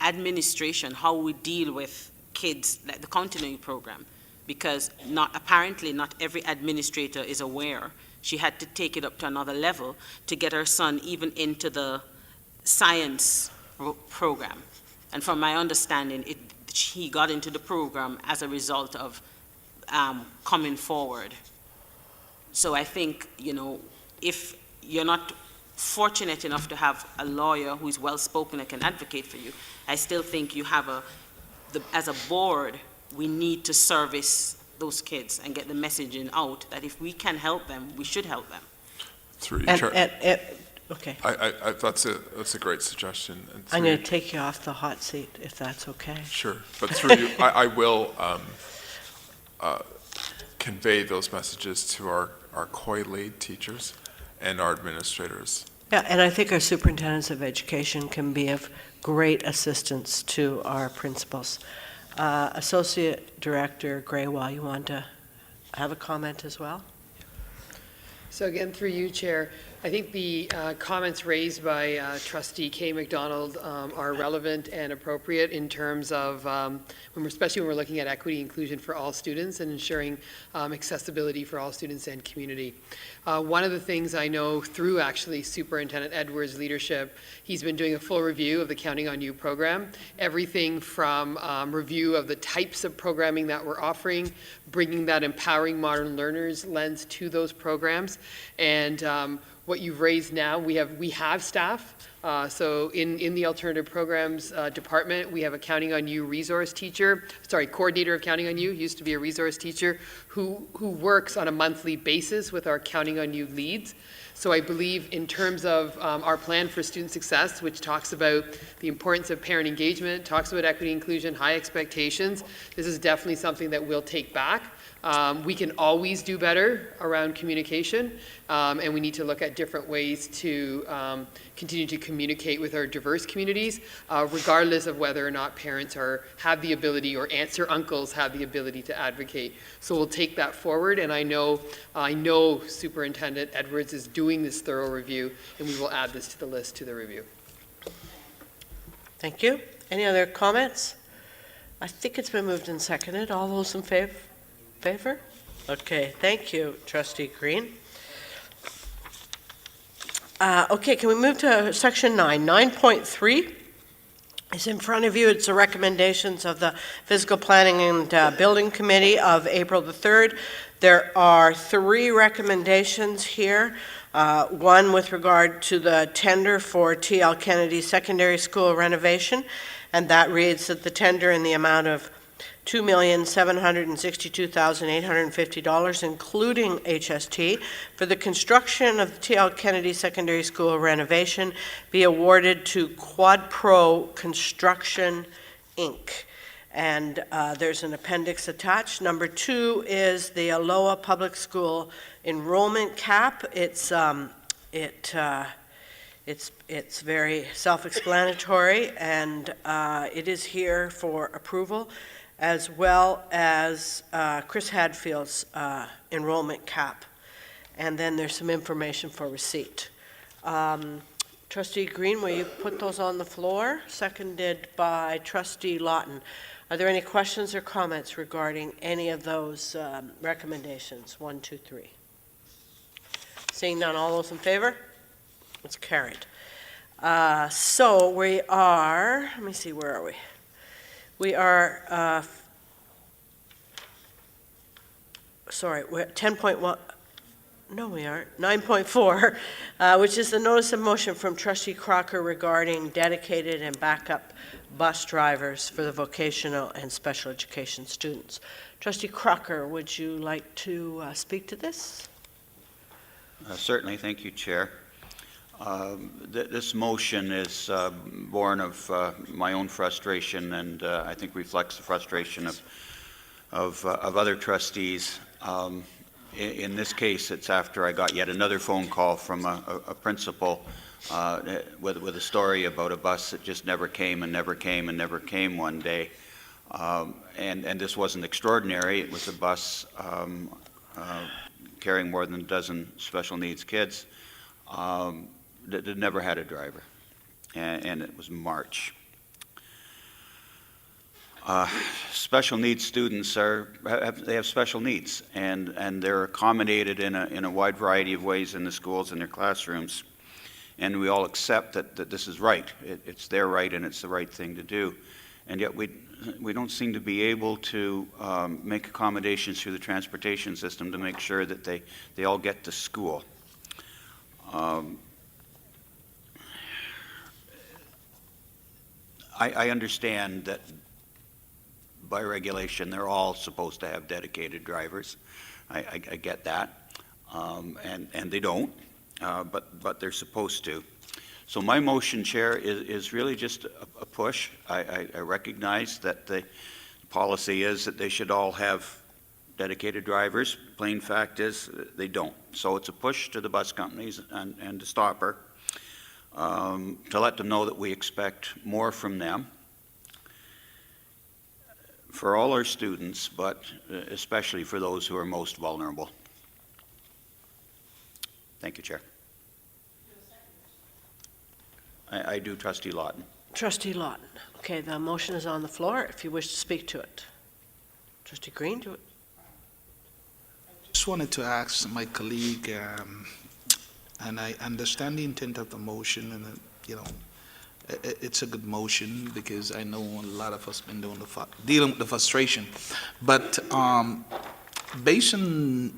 administration how we deal with kids, like the continuing program, because apparently not every administrator is aware. She had to take it up to another level to get her son even into the science program. And from my understanding, he got into the program as a result of coming forward. So I think, if you're not fortunate enough to have a lawyer who is well-spoken and can advocate for you, I still think you have as a board, we need to service those kids and get the messaging out that if we can help them, we should help them. Through you, Chair. Okay. That's a great suggestion. And I'm going to take you off the hot seat, if that's okay. Sure, but through you, I will convey those messages to our COI lead teachers and our administrators. Yeah, and I think our superintendents of education can be of great assistance to our principals. Associate Director Graywell, you want to have a comment as well? So again, through you, Chair, I think the comments raised by Trustee Kay McDonald are relevant and appropriate in terms of, especially when we're looking at equity inclusion for all students and ensuring accessibility for all students and community. One of the things I know through actually Superintendent Edwards' leadership, he's been doing a full review of the Counting on You program, everything from review of the types of programming that we're offering, bringing that empowering modern learners lens to those programs, and what you've raised now, we have staff. So in the alternative programs department, we have a Counting on You resource teacher, coordinator of Counting on You, used to be a resource teacher, who works on a monthly basis with our Counting on You leads. So I believe in terms of our plan for student success, which talks about the importance of parent engagement, talks about equity inclusion, high expectations, this is definitely something that we'll take back. We can always do better around communication, and we need to look at different ways to continue to communicate with our diverse communities, regardless of whether or not parents have the ability, or aunts or uncles have the ability to advocate. So we'll take that forward, and I know Superintendent Edwards is doing this thorough review, and we will add this to the list to the review. Thank you. Any other comments? I think it's been moved and seconded. All those in favor? Okay, thank you, Trustee Green. Okay, can we move to section 9? 9.3 is in front of you. It's the recommendations of the Physical Planning and Building Committee of April the 3rd. There are 3 recommendations here. One with regard to the tender for T.L. Kennedy Secondary School renovation, and that reads that the tender in the amount of $2,762,850, including HST, for the construction of the T.L. Kennedy Secondary School renovation be awarded to Quad Pro Construction, Inc. And there's an appendix attached. Number 2 is the Aloha Public School enrollment cap. It's very self-explanatory, and it is here for approval, as well as Chris Hadfield's enrollment cap. And then there's some information for receipt. Trustee Green, will you put those on the floor? Seconded by Trustee Lawton. Are there any questions or comments regarding any of those recommendations? 1, 2, 3. Seeing none, all those in favor? It's carried. So we are, let me see, where are we? We are, we're at 10.1, no we aren't, 9.4, which is the notice of motion from Trustee Crocker regarding dedicated and backup bus drivers for the vocational and special education students. Trustee Crocker, would you like to speak to this? Certainly, thank you, Chair. This motion is born of my own frustration, and I think reflects the frustration of other trustees. In this case, it's after I got yet another phone call from a principal with a story about a bus that just never came and never came and never came one day. And this wasn't extraordinary. It was a bus carrying more than a dozen special needs kids that never had a driver. And it was March. Special needs students they have special needs, and they're accommodated in a wide variety of ways in the schools and their classrooms. And we all accept that this is right. It's their right, and it's the right thing to do. And yet we don't seem to be able to make accommodations through the transportation system to make sure that they all get to school. I understand that by regulation they're all supposed to have dedicated drivers. I get that, and they don't, but they're supposed to. So my motion, Chair, is really just a push. I recognize that the policy is that they should all have dedicated drivers. Plain fact is they don't. So it's a push to the bus companies and to Stopper to let them know that we expect more from them for all our students, but especially for those who are most vulnerable. Thank you, Chair. I do, Trustee Lawton. Trustee Lawton. Okay, the motion is on the floor if you wish to speak to it. Trustee Green, do it. Just wanted to ask my colleague, and I understand the intent of the motion, and it's a good motion because I know a lot of us been dealing with the frustration. But based on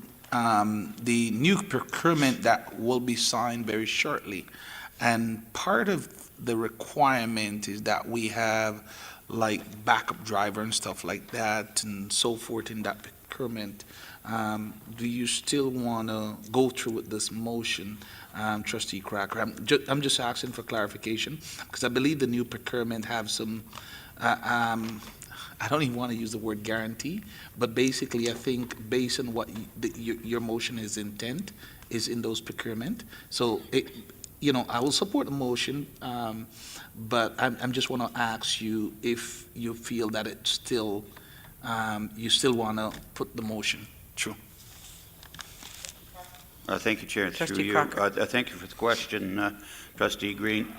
the new procurement that will be signed very shortly, and part of the requirement is that we have like backup driver and stuff like that and so forth in that procurement. Do you still want to go through with this motion, Trustee Cracker? I'm just asking for clarification because I believe the new procurement have some, I don't even want to use the word guarantee, but basically I think based on what your motion is intent is in those procurement. So I will support the motion, but I'm just want to ask you if you feel that it's still, you still want to put the motion through. Thank you, Chair. Trustee Through you. Crocker. Thank you for the question, Trustee Green.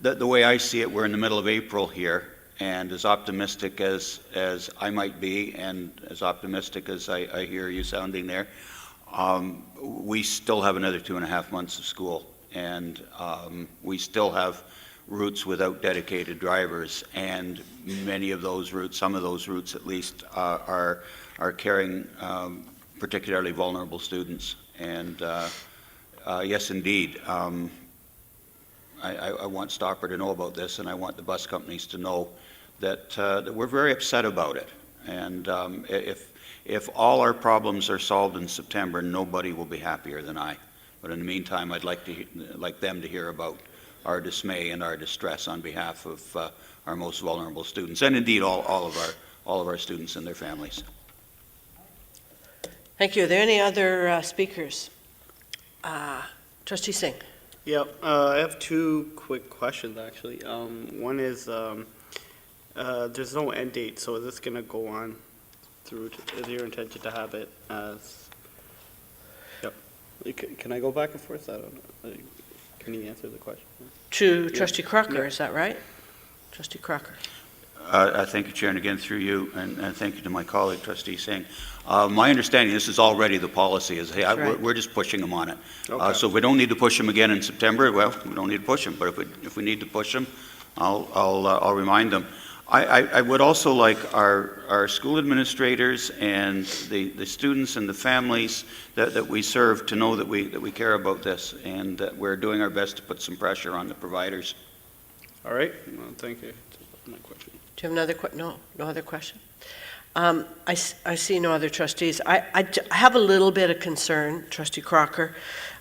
The way I see it, we're in the middle of April here, and as optimistic as I might be, and as optimistic as I hear you sounding there, we still have another 2.5 months of school, and we still have routes without dedicated drivers, and many of those routes, some of those routes at least, are carrying particularly vulnerable students. And yes, indeed, I want Stopper to know about this, and I want the bus companies to know that we're very upset about it. And if all our problems are solved in September, nobody will be happier than I. But in the meantime, I'd like them to hear about our dismay and our distress on behalf of our most vulnerable students, and indeed all of our students and their families. Thank you. Are there any other speakers? Trustee Singh. Yep. I have two quick questions, actually. One is there's no end date, so is this going to go on through? Is your intention to have it as? Yep. Can I go back and forth? I don't know. Can you answer the question? To Trustee Crocker, Yeah. is that right? Trustee Crocker. Thank you, Chair, and again through you, and thank you to my colleague, Trustee Singh. My understanding, this is already the policy, is hey, right. we're just pushing them on it. Okay. So if we don't need to push them again in September, well, we don't need to push them. But if we need to push them, I'll remind them. I would also like our school administrators and the students and the families that we serve to know that we care about this and that we're doing our best to put some pressure on the providers. All right. Well, thank you. That's my question. Do you have another question? No other question? I see no other trustees. I have a little bit of concern, Trustee Crocker.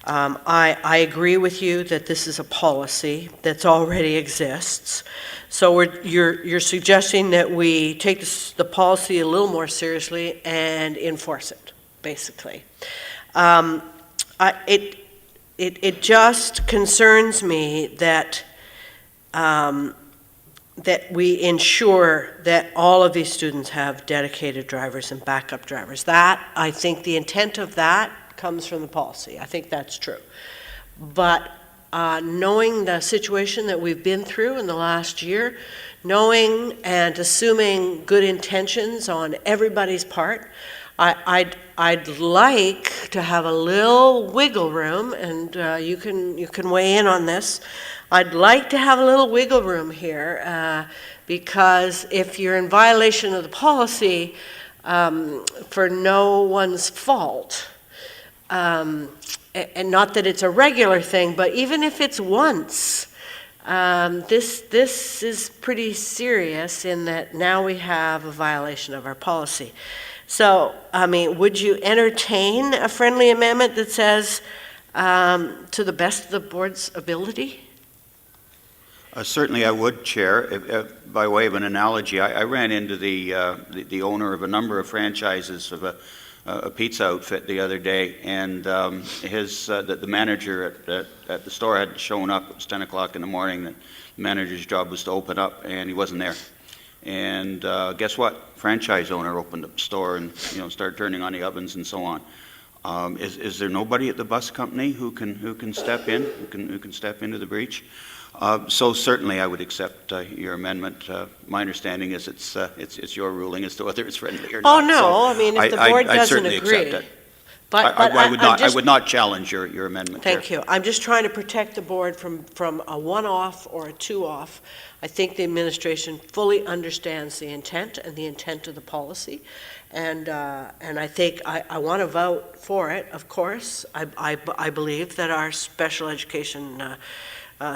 I agree with you that this is a policy that already exists. So you're suggesting that we take the policy a little more seriously and enforce it, basically. It just concerns me that that we ensure that all of these students have dedicated drivers and backup drivers. That, I think the intent of that comes from the policy. I think that's true. But knowing the situation that we've been through in the last year, knowing and assuming good intentions on everybody's part, I'd like to have a little wiggle room, and you can weigh in on this. I'd like to have a little wiggle room here because if you're in violation of the policy for no one's fault, and not that it's a regular thing, but even if it's once, this is pretty serious in that now we have a violation of our policy. So, I mean, would you entertain a friendly amendment that says, to the best of the board's ability? Certainly I would, Chair. By way of an analogy, I ran into the owner of a number of franchises of a pizza outfit the other day, and the manager at the store hadn't shown up. It was 10 o'clock in the morning. The manager's job was to open up, and he wasn't there. And guess what? Franchise owner opened up the store and started turning on the ovens and so on. Is there nobody at the bus company who can step in, who can step into the breach? So certainly I would accept your amendment. My understanding is it's your ruling as to whether it's friendly or not. Oh, no, So I mean, if the board I'd doesn't certainly agree. accept it. But I would not challenge your amendment. Thank you. I'm just trying to protect the board from a one-off or a two-off. I think the administration fully understands the intent and the intent of the policy. And I think I want to vote for it, of course. I believe that our special education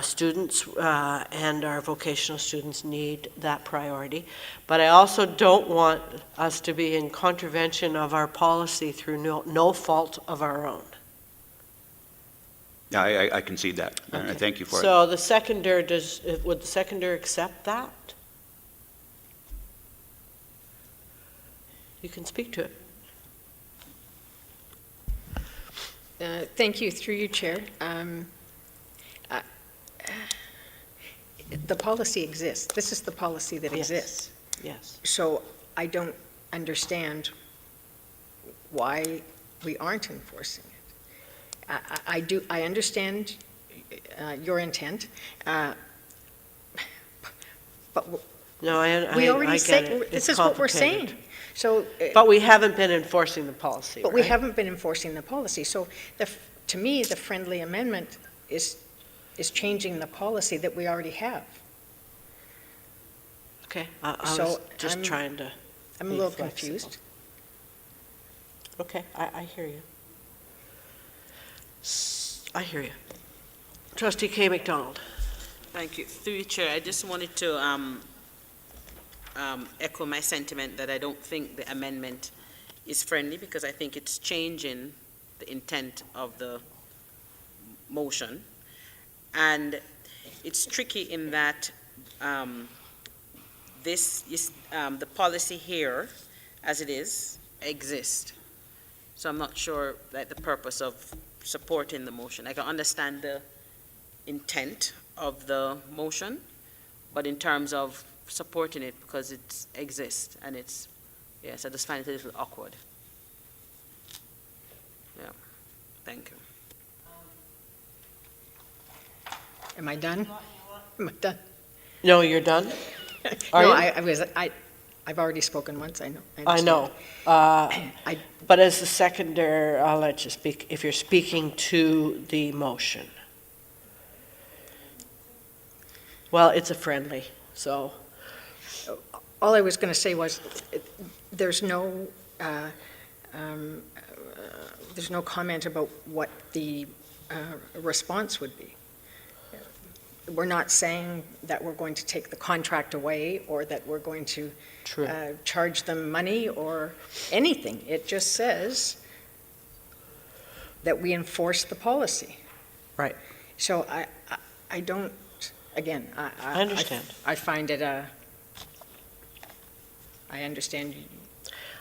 students and our vocational students need that priority. But I also don't want us to be in contravention of our policy through no fault of our own. Yeah, I concede that, and I thank you for it. So the seconder, would the seconder accept that? You can speak to it. Thank you, through you, Chair. The policy exists. This is the policy that exists. Yes. So I don't understand why we aren't enforcing it. I understand your intent, but no, we already I say get it. this It's is what we're saying. complicated. So, but we haven't been enforcing the policy. But we right? haven't been enforcing the policy. So to me, the friendly amendment is changing the policy that we already have. Okay, I So was just trying to. I'm a be little flexible. confused. Okay, I hear you. I hear you. Trustee K. McDonald. Thank you. Through you, Chair, I just wanted to echo my sentiment that I don't think the amendment is friendly because I think it's changing the intent of the motion. And it's tricky in that this is, the policy here, as it is, exists. So I'm not sure that the purpose of supporting the motion. I can understand the intent of the motion, but in terms of supporting it because it exists and it's, yes, I just find it a little awkward. Yeah, thank you. Am I done? Am I done? No, you're done? No, I've already spoken once, I know. I know. But as the seconder, I'll let you speak, if you're speaking to the motion. Well, it's a friendly, so. All I was going to say was there's no comment about what the response would be. we're not saying that we're going to take the contract away or that we're going to charge them money or anything. It just says that we enforce the policy. Right. So I don't, again, I understand. I find it I understand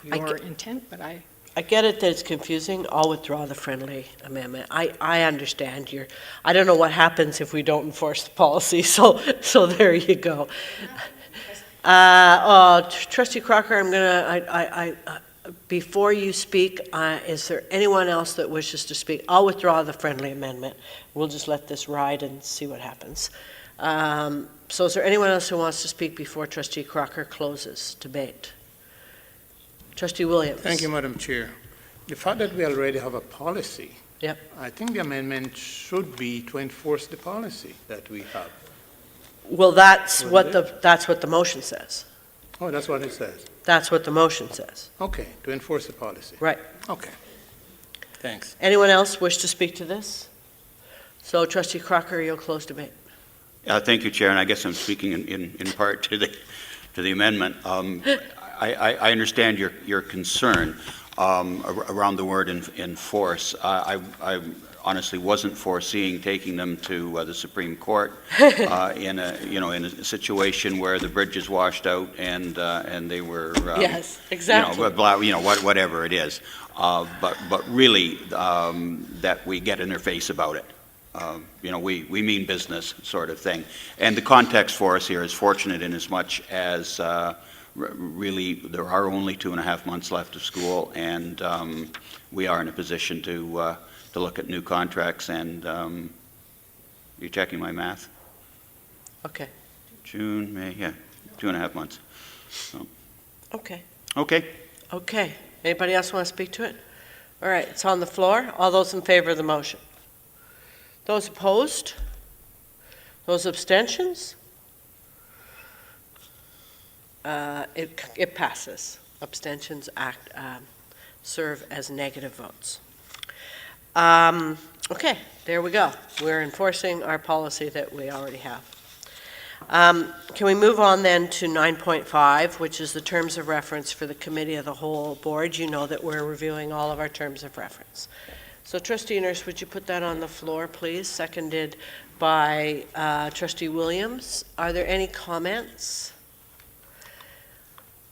your intent, but I get it that it's confusing. I'll withdraw the friendly amendment. I understand I don't know what happens if we don't enforce the policy, so there you go. Trustee Crocker, I'm gonna, before you speak, is there anyone else that wishes to speak? I'll withdraw the friendly amendment. We'll just let this ride and see what happens. So is there anyone else who wants to speak before Trustee Crocker closes debate? Trustee Williams. Thank you, Madam Chair. The fact that we already have a policy, yep. I think the amendment should be to enforce the policy that we have. Well, that's what the motion says. Oh, that's what it says. That's what the motion says. Okay, to enforce the policy. Right. Okay. Thanks. Anyone else wish to speak to this? So, Trustee Crocker, you'll close debate. Thank you, Chair, and I guess I'm speaking in part to the amendment. I understand your concern around the word enforce. I honestly wasn't foreseeing taking them to the Supreme Court in a situation where the bridge is washed out and they were yes, exactly. Whatever it is, but really that we get in their face about it. We mean business sort of thing, and the context for us here is fortunate in as much as really there are only 2.5 months left of school, and we are in a position to look at new contracts. And you're checking my math? Okay. June, May, yeah, 2.5 months. So. Okay. Okay. Okay. Anybody else want to speak to it? All right, it's on the floor. All those in favor of the motion? Those opposed? Those abstentions? It passes. Abstentions serve as negative votes. Okay, there we go. We're enforcing our policy that we already have. Can we move on then to 9.5, which is the terms of reference for the Committee of the Whole Board? You know that we're reviewing all of our terms of reference. So Trustee Nurse, would you put that on the floor, please? Seconded by Trustee Williams. Are there any comments?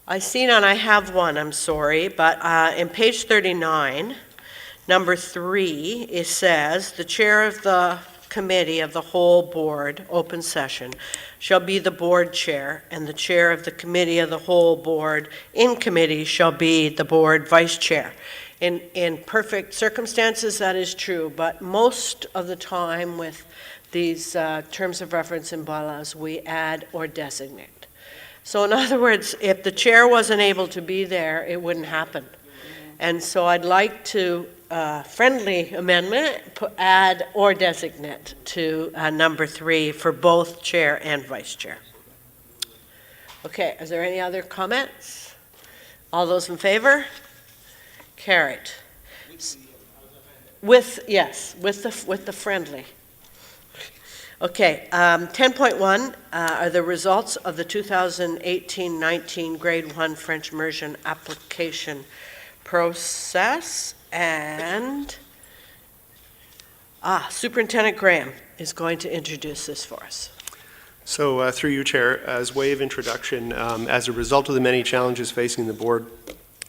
I see none. I have one, I'm sorry, but in page 39, number 3, it says, the chair of the Committee of the Whole Board, open session, shall be the board chair, and the chair of the Committee of the Whole Board in committee shall be the board vice chair. In perfect circumstances, that is true, but most of the time with these terms of reference and bylaws, we add or designate. So in other words, if the chair wasn't able to be there, it wouldn't happen. And so I'd like to, friendly amendment, add or designate to number 3 for both chair and vice chair. Okay, is there any other comments? All those in favor? Carried. With the friendly. Okay, 10.1 are the results of the 2018-19 Grade 1 French Immersion application process, and Superintendent Graham is going to introduce this for us. So through you, Chair, as way of introduction, as a result of the many challenges facing the board,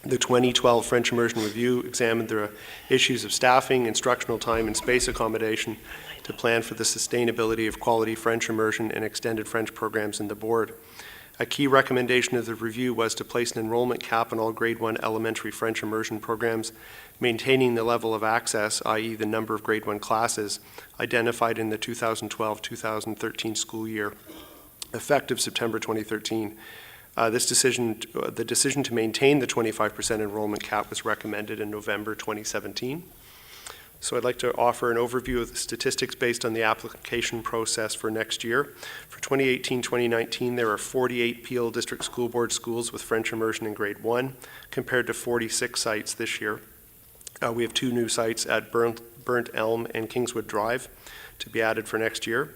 the 2012 French Immersion Review examined the issues of staffing, instructional time, and space accommodation to plan for the sustainability of quality French immersion and extended French programs in the board. A key recommendation of the review was to place an enrollment cap on all Grade 1 elementary French immersion programs, maintaining the level of access, i.e. the number of Grade 1 classes, identified in the 2012-2013 school year, effective September 2013. The decision to maintain the 25% enrollment cap was recommended in November 2017. So I'd like to offer an overview of the statistics based on the application process for next year. For 2018-2019, there are 48 Peel District School Board schools with French immersion in Grade 1, compared to 46 sites this year. We have 2 new sites at Burnt Elm and Kingswood Drive to be added for next year.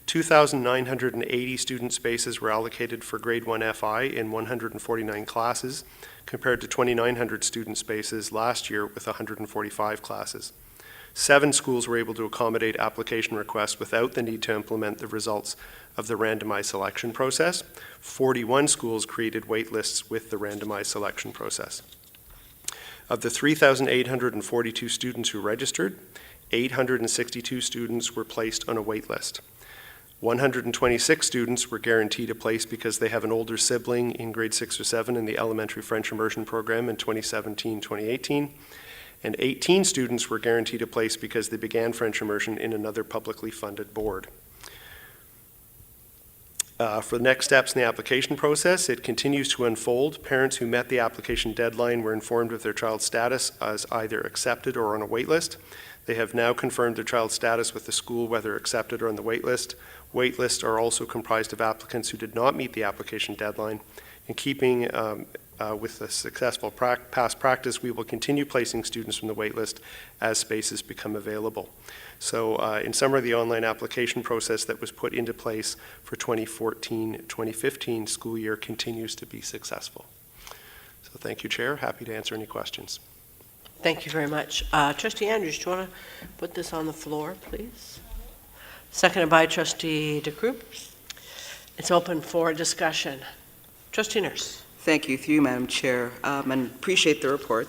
2,980 student spaces were allocated for grade 1 FI in 149 classes, compared to 2,900 student spaces last year with 145 classes. 7 schools were able to accommodate application requests without the need to implement the results of the randomized selection process. 41 schools created wait lists with the randomized selection process. Of the 3,842 students who registered, 862 students were placed on a wait list. 126 students were guaranteed a place because they have an older sibling in grade 6 or 7 in the elementary French immersion program in 2017-2018, and 18 students were guaranteed a place because they began French immersion in another publicly funded board. For the next steps in the application process, it continues to unfold. Parents who met the application deadline were informed of their child's status as either accepted or on a wait list. They have now confirmed their child's status with the school, whether accepted or on the wait list. Wait lists are also comprised of applicants who did not meet the application deadline. In keeping with the successful past practice, we will continue placing students from the wait list as spaces become available. So in summary, the online application process that was put into place for 2014-2015 school year continues to be successful. So thank you, Chair. Happy to answer any questions. Thank you very much. Trustee Andrews, do you want to put this on the floor, please? Seconded by Trustee DeCroop. It's open for discussion. Trustee Nurse. Thank you, through you, Madam Chair, and appreciate the report.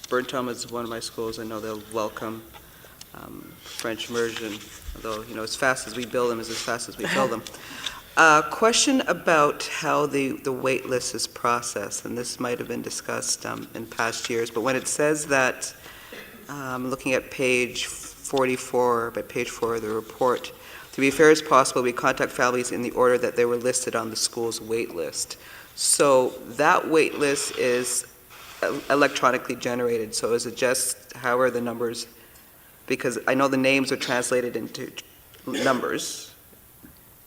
Burntown is one of my schools. I know they'll welcome French immersion, although, you know, as fast as we build them is as fast as we build them. Question about how the wait list is processed, and this might have been discussed in past years, but when it says that, looking at page 44, by page 4 of the report, to be fair as possible, we contact families in the order that they were listed on the school's wait list. So that wait list is electronically generated, so is it just, how are the numbers? Because I know the names are translated into numbers.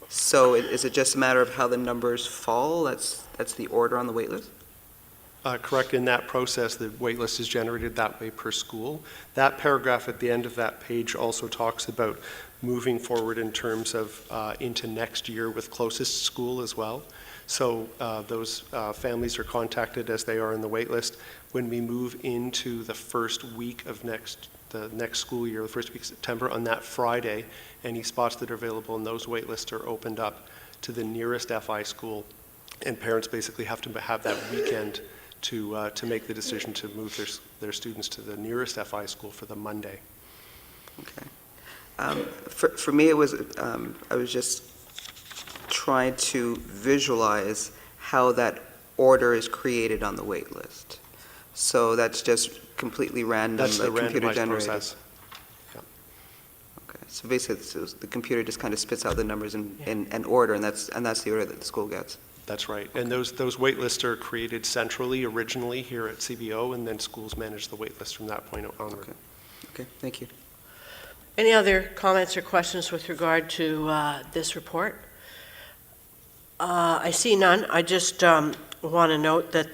So is it just a matter of how the numbers fall? That's the order on the wait list? Correct. In that process, the wait list is generated that way per school. That paragraph at the end of that page also talks about moving forward in terms of into next year with closest school as well. So those families are contacted as they are in the wait list. When we move into the first week of the next school year, the first week of September, on that Friday, any spots that are available in those wait lists are opened up to the nearest FI school, and parents basically have to have that weekend to make the decision to move their students to the nearest FI school for the Monday. Okay. For me, it was I was just trying to visualize how that order is created on the wait list. So that's just completely random. That's the computer randomized generated. process. Yeah. Okay. So basically, the computer just kind of spits out the numbers in order, and that's the order that the school gets. That's right. And those wait lists are created centrally originally here at CBO, and then schools manage the wait list from that point onward. Okay. Thank you. Any other comments or questions with regard to this report? I see none. I just want to note that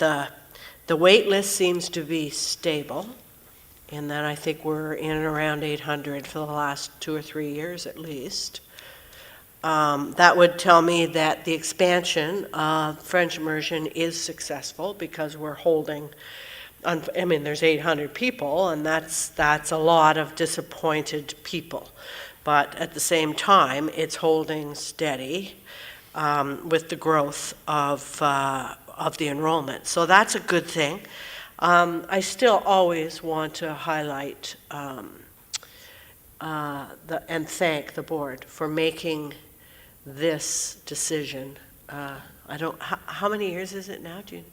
the wait list seems to be stable, and that I think we're in and around 800 for the last 2 or 3 years at least. That would tell me that the expansion of French immersion is successful because we're holding, I mean, there's 800 people, and that's a lot of disappointed people. But at the same time, it's holding steady with the growth of the enrollment. So that's a good thing. I still always want to highlight and thank the board for making this decision. How many years is it now, June?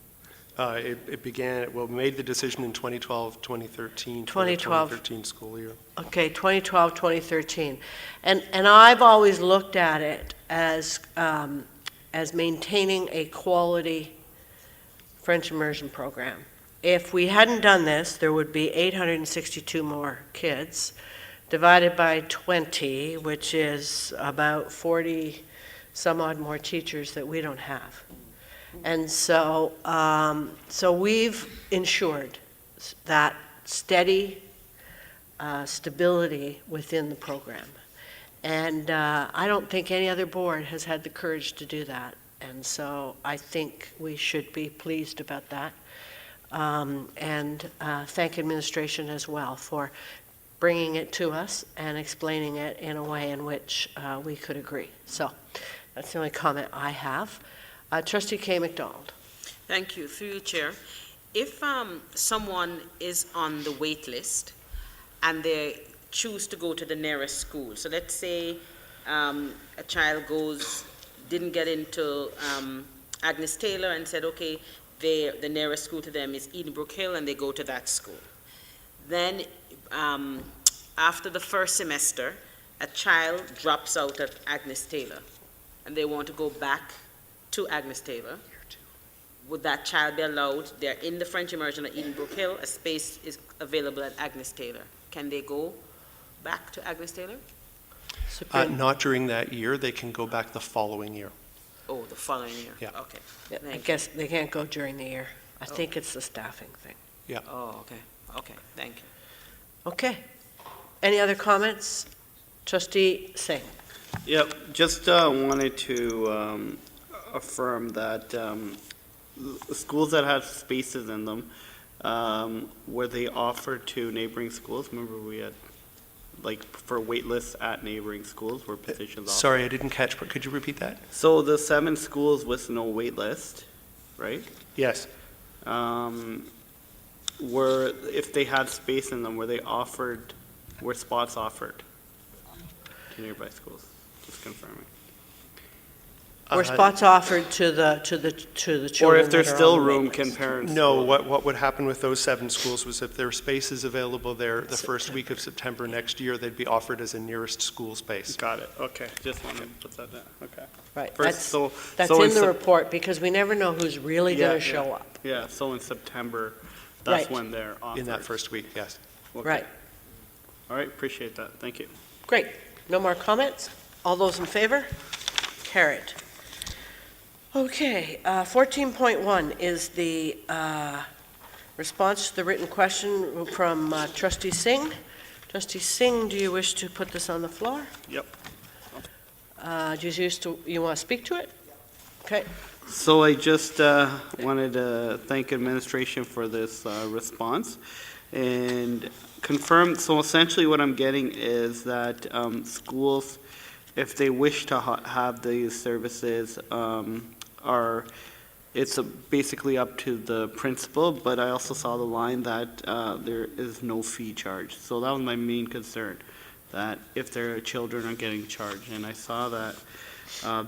It began, we made the decision in 2012, 2013, 2013 school year. Okay, 2012, 2013. And I've always looked at it as maintaining a quality French immersion program. If we hadn't done this, there would be 862 more kids, divided by 20, which is about 40 some odd more teachers that we don't have. And so, so we've ensured that steady stability within the program. And I don't think any other board has had the courage to do that. And so I think we should be pleased about that. And thank administration as well for bringing it to us and explaining it in a way in which we could agree. So that's the only comment I have. Trustee K. McDonald. Thank you. Through you, Chair. If someone is on the wait list and they choose to go to the nearest school, so let's say a child didn't get into Agnes Taylor and said, okay, the nearest school to them is Edenbrook Hill, and they go to that school. Then after the first semester, a child drops out at Agnes Taylor and they want to go back to Agnes Taylor. Would that child be allowed? They're in the French immersion at Edenbrook Hill. A space is available at Agnes Taylor. Can they go back to Agnes Taylor? Not during that year. They can go back the following year. Oh, the following year. Yeah. Okay. I Thank guess they can't go during the year. I think it's the staffing thing. Yeah. Oh, okay. Okay. Thank you. Okay. Any other comments? Trustee Singh. Yep, just wanted to affirm that schools that have spaces in them, were they offered to neighboring schools? Remember we had, like, for wait lists at neighboring schools where positions offered? Sorry, I didn't catch, but could you repeat that? So the 7 schools with no wait list, right? Yes. If they had space in them, were spots offered to nearby schools? Just confirming. Were spots offered to the children? Or if there's that are still on the room, wait can list? parents? No, what would happen with those 7 schools was if there were spaces available there the first week of September next year, they'd be offered as a nearest school space. Got it, okay, just wanted to put that down, okay. Right, First, that's so in the report, because we never know who's really going to show up. Yeah, so in September, that's Right. when they're offered. In that first week, yes. Okay. Right. All right, appreciate that, thank you. Great. No more comments? All those in favor? Carried. Okay, 14.1 is the response to the written question from Trustee Singh. Trustee Singh, do you wish to put this on the floor? Yep. You want to speak to it? Okay. So I just wanted to thank administration for this response and confirm, so essentially what I'm getting is that schools, if they wish to have these services, it's basically up to the principal, but I also saw the line that there is no fee charged. So that was my main concern, that if their children are getting charged, and I saw that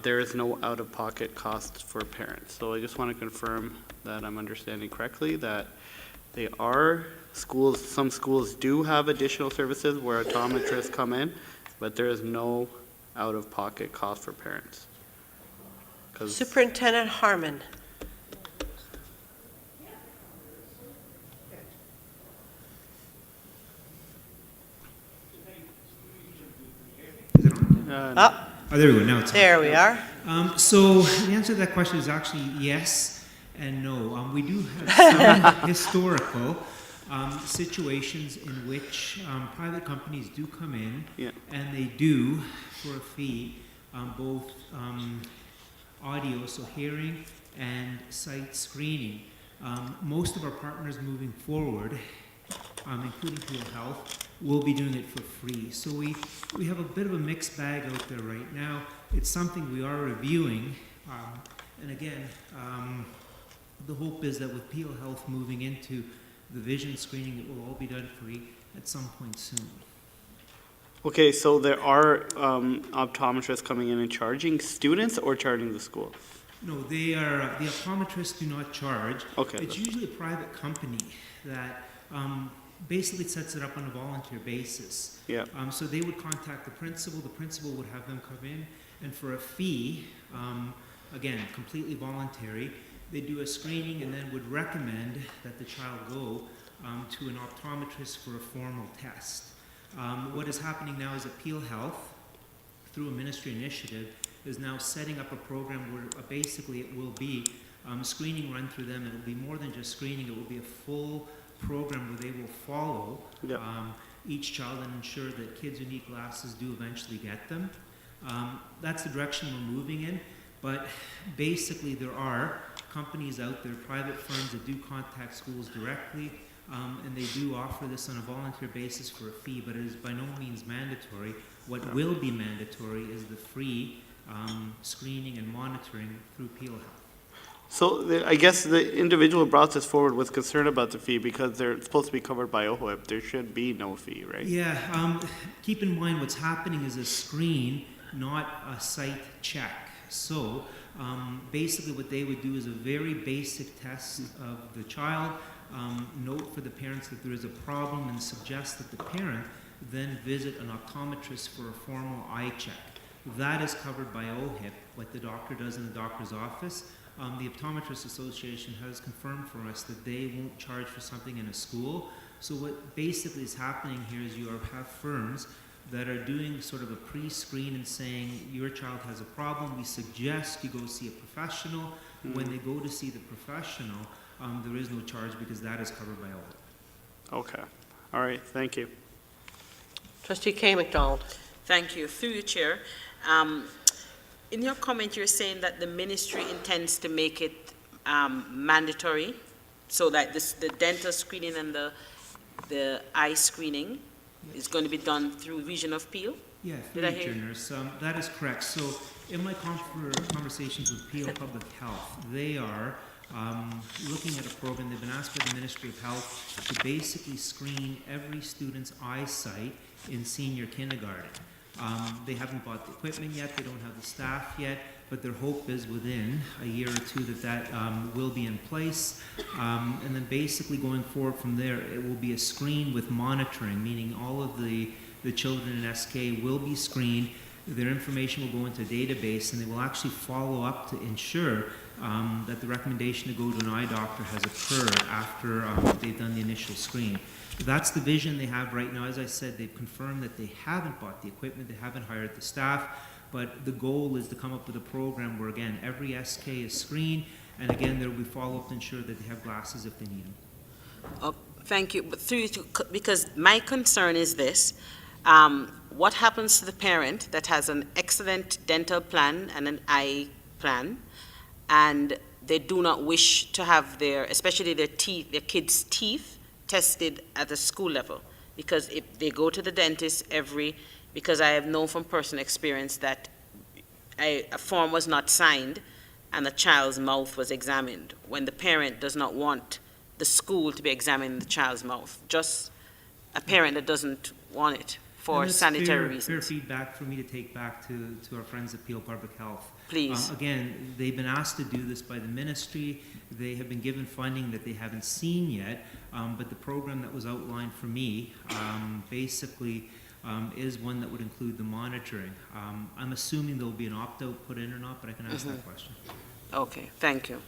there is no out-of-pocket cost for parents. So I just want to confirm that I'm understanding correctly, that they are schools, some schools do have additional services where optometrists come in, but there is no out-of-pocket cost for parents. Superintendent Harmon. Oh, there we go. Now it's on. There we are. So the answer to that question is actually yes and no. We do have some historical situations in which private companies do come in, and they do, for a fee, both audio, so hearing, and sight screening. Most of our partners moving forward, including Peel Health, will be doing it for free. So we have a bit of a mixed bag out there right now. It's something we are reviewing. And again, the hope is that with Peel Health moving into the vision screening, it will all be done free at some point soon. Okay, so there are optometrists coming in and charging students or charging the school? No, they are, the optometrists do not charge. Okay. It's usually a private company that basically sets it up on a volunteer basis. Yeah. So they would contact the principal would have them come in, and for a fee, again, completely voluntary, they do a screening and then would recommend that the child go to an optometrist for a formal test. What is happening now is that Peel Health, through a ministry initiative, is now setting up a program where basically it will be screening run through them. It will be more than just screening. It will be a full program where they will follow each child and ensure that kids who need glasses do eventually get them. That's the direction we're moving in, but basically there are companies out there, private firms that do contact schools directly, and they do offer this on a volunteer basis for a fee, but it is by no means mandatory. What will be mandatory is the free screening and monitoring through Peel Health. So I guess the individual who brought this forward was concerned about the fee because they're supposed to be covered by OHIP. There should be no fee, right? Yeah, keep in mind what's happening is a screen, not a site check. So basically what they would do is a very basic test of the child, note for the parents that there is a problem and suggest that the parent then visit an optometrist for a formal eye check. That is covered by OHIP, what the doctor does in the doctor's office. The Optometrists Association has confirmed for us that they won't charge for something in a school. So what basically is happening here is you have firms that are doing sort of a pre-screen and saying, your child has a problem, we suggest you go see a professional. When they go to see the professional, there is no charge because that is covered by OHIP. Okay. All right. Thank you. Trustee K. McDonald. Thank you. Through you, Chair. In your comment, you're saying that the ministry intends to make it mandatory, so that the dental screening and the eye screening is going to be done through Region of Peel? Yeah, through you, Nurse. That is correct. So in my conversations with Peel Public Health, they are looking at a program. They've been asked by the Ministry of Health to basically screen every student's eyesight in senior kindergarten. They haven't bought the equipment yet, they don't have the staff yet, but their hope is within a year or two that will be in place. And then basically going forward from there, it will be a screen with monitoring, meaning all of the children in SK will be screened, their information will go into a database, and they will actually follow up to ensure that the recommendation to go to an eye doctor has occurred after they've done the initial screen. That's the vision they have right now. As I said, they've confirmed that they haven't bought the equipment, they haven't hired the staff, but the goal is to come up with a program where, again, every SK is screened, and again, there will be follow-up to ensure that they have glasses if they need them. Thank you. But through you, because my concern is this, what happens to the parent that has an excellent dental plan and an eye plan, and they do not wish to have especially their kids' teeth, tested at the school level? Because if they go to the dentist because I have known from personal experience that a form was not signed and the child's mouth was examined when the parent does not want the school to be examining the child's mouth, just a parent that doesn't want it for sanitary reasons. Fair feedback for me to take back to our friends at Peel Public Health. Please. Again, they've been asked to do this by the ministry. They have been given funding that they haven't seen yet, but the program that was outlined for me basically is one that would include the monitoring. I'm assuming there'll be an opt-out put in or not, but I can ask that question. Okay, thank you.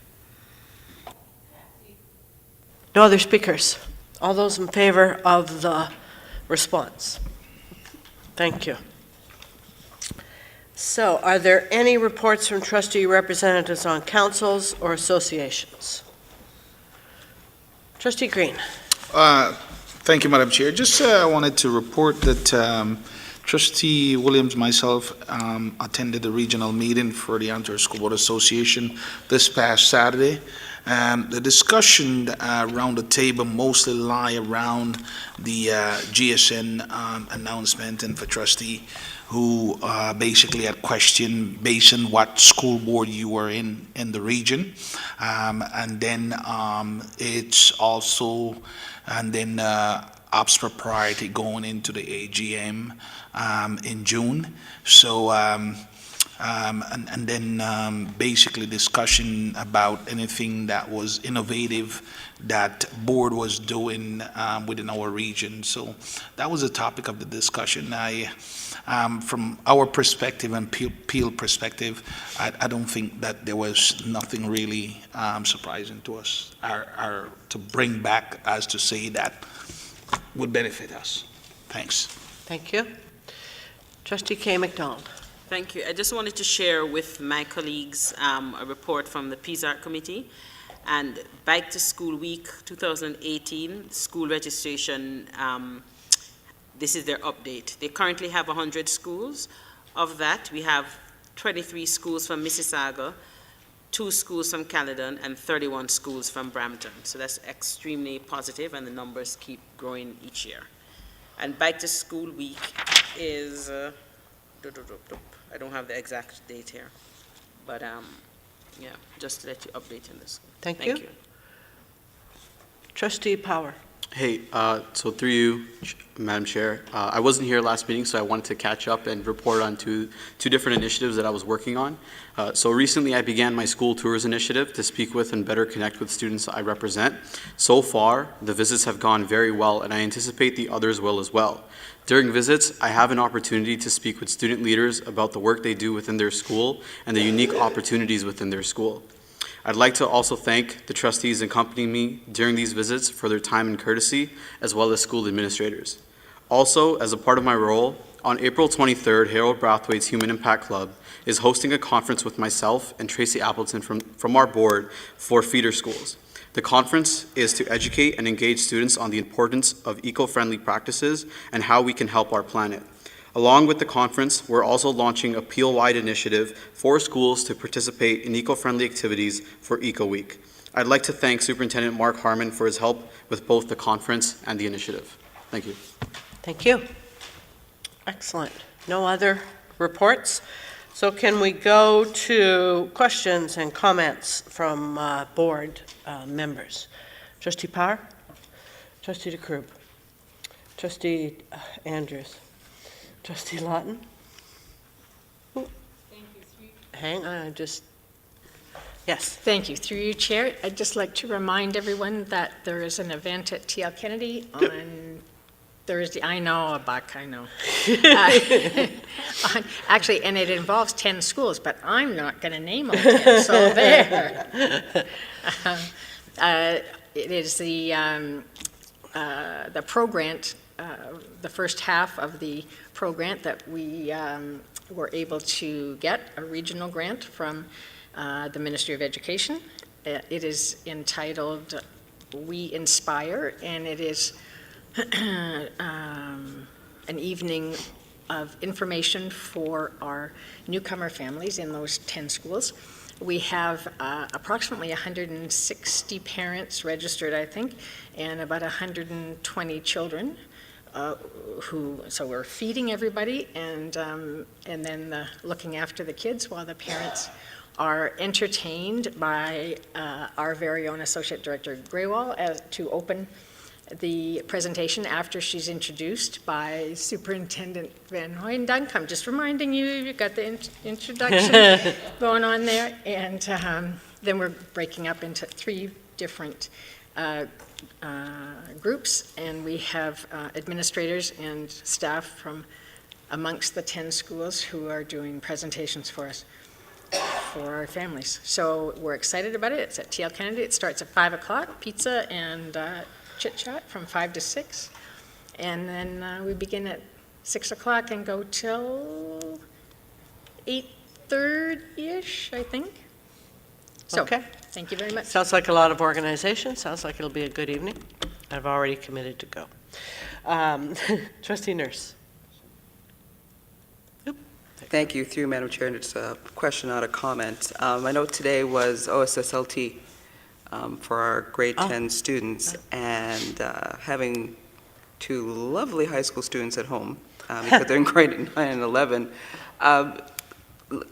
No other speakers? All those in favor of the response? Thank you. So, are there any reports from trustee representatives on councils or associations? Trustee Green. Thank you, Madam Chair. Just wanted to report that Trustee Williams and myself attended a regional meeting for the Ontario School Board Association this past Saturday. The discussion around the table mostly lie around the GSN announcement, and for Trustee who basically had questioned based on what school board you were in the region. And then it's also, and then ops propriety going into the AGM in June. So, and then basically discussion about anything that was innovative that board was doing within our region. So that was the topic of the discussion. From our perspective and Peel perspective, I don't think that there was nothing really surprising to us or to bring back as to say that would benefit us. Thanks. Thank you. Trustee K. McDonald. Thank you. I just wanted to share with my colleagues a report from the PSART committee. And Bike to School Week 2018, school registration This is their update. They currently have 100 schools. Of that, we have 23 schools from Mississauga, 2 schools from Caledon, and 31 schools from Brampton. So that's extremely positive, and the numbers keep growing each year. And Bike to School Week is, I don't have the exact date here, but yeah, just to let you update on this. Thank you. Trustee Power. Hey, so through you, Madam Chair, I wasn't here last meeting, so I wanted to catch up and report on two different initiatives that I was working on. So recently I began my school tours initiative to speak with and better connect with students I represent. So far, the visits have gone very well, and I anticipate the others will as well. During visits, I have an opportunity to speak with student leaders about the work they do within their school and the unique opportunities within their school. I'd like to also thank the trustees accompanying me during these visits for their time and courtesy, as well as school administrators. Also, as a part of my role, on April 23rd, Harold Brathwaite's Human Impact Club is hosting a conference with myself and Tracy Appleton from our board for feeder schools. The conference is to educate and engage students on the importance of eco-friendly practices and how we can help our planet. Along with the conference, we're also launching a Peel-wide initiative for schools to participate in eco-friendly activities for Eco Week. I'd like to thank Superintendent Mark Harmon for his help with both the conference and the initiative. Thank you. Thank you. Excellent. No other reports? So can we go to questions and comments from board members? Trustee Power? Trustee DeKroob? Trustee Andrews? Trustee Lawton? Thank you. Hang on, yes. Thank you. Through you, Chair, I'd just like to remind everyone that there is an event at TL Kennedy on Thursday. I know, a buck, I know. Actually, and it involves 10 schools, but I'm not going to name all 10, so there. It is the program, the first half of the program that we were able to get a regional grant from the Ministry of Education. It is entitled We Inspire, and it is an evening of information for our newcomer families in those 10 schools. We have approximately 160 parents registered, I think, and about 120 children so we're feeding everybody and then looking after the kids while the parents are entertained by our very own Associate Director Graywall to open the presentation after she's introduced by Superintendent Van Hoyendunk. I'm just reminding you, you've got the introduction going on there. And then we're breaking up into 3 different groups, and we have administrators and staff from amongst the 10 schools who are doing presentations for us, for our families. So we're excited about it. It's at TL Kennedy. It starts at 5 o'clock, pizza and chit-chat from 5 to 6. And then we begin at 6 o'clock and go till 8:30-ish, I think. So, okay. Thank you very much. Sounds like a lot of organization. Sounds like it'll be a good evening. I've already committed to go. Trustee Nurse. Thank you. Through Madam Chair, and it's a question, not a comment. I know today was OSSLT for our grade 10 students, and having 2 lovely high school students at home, because they're in grade 9 and 11,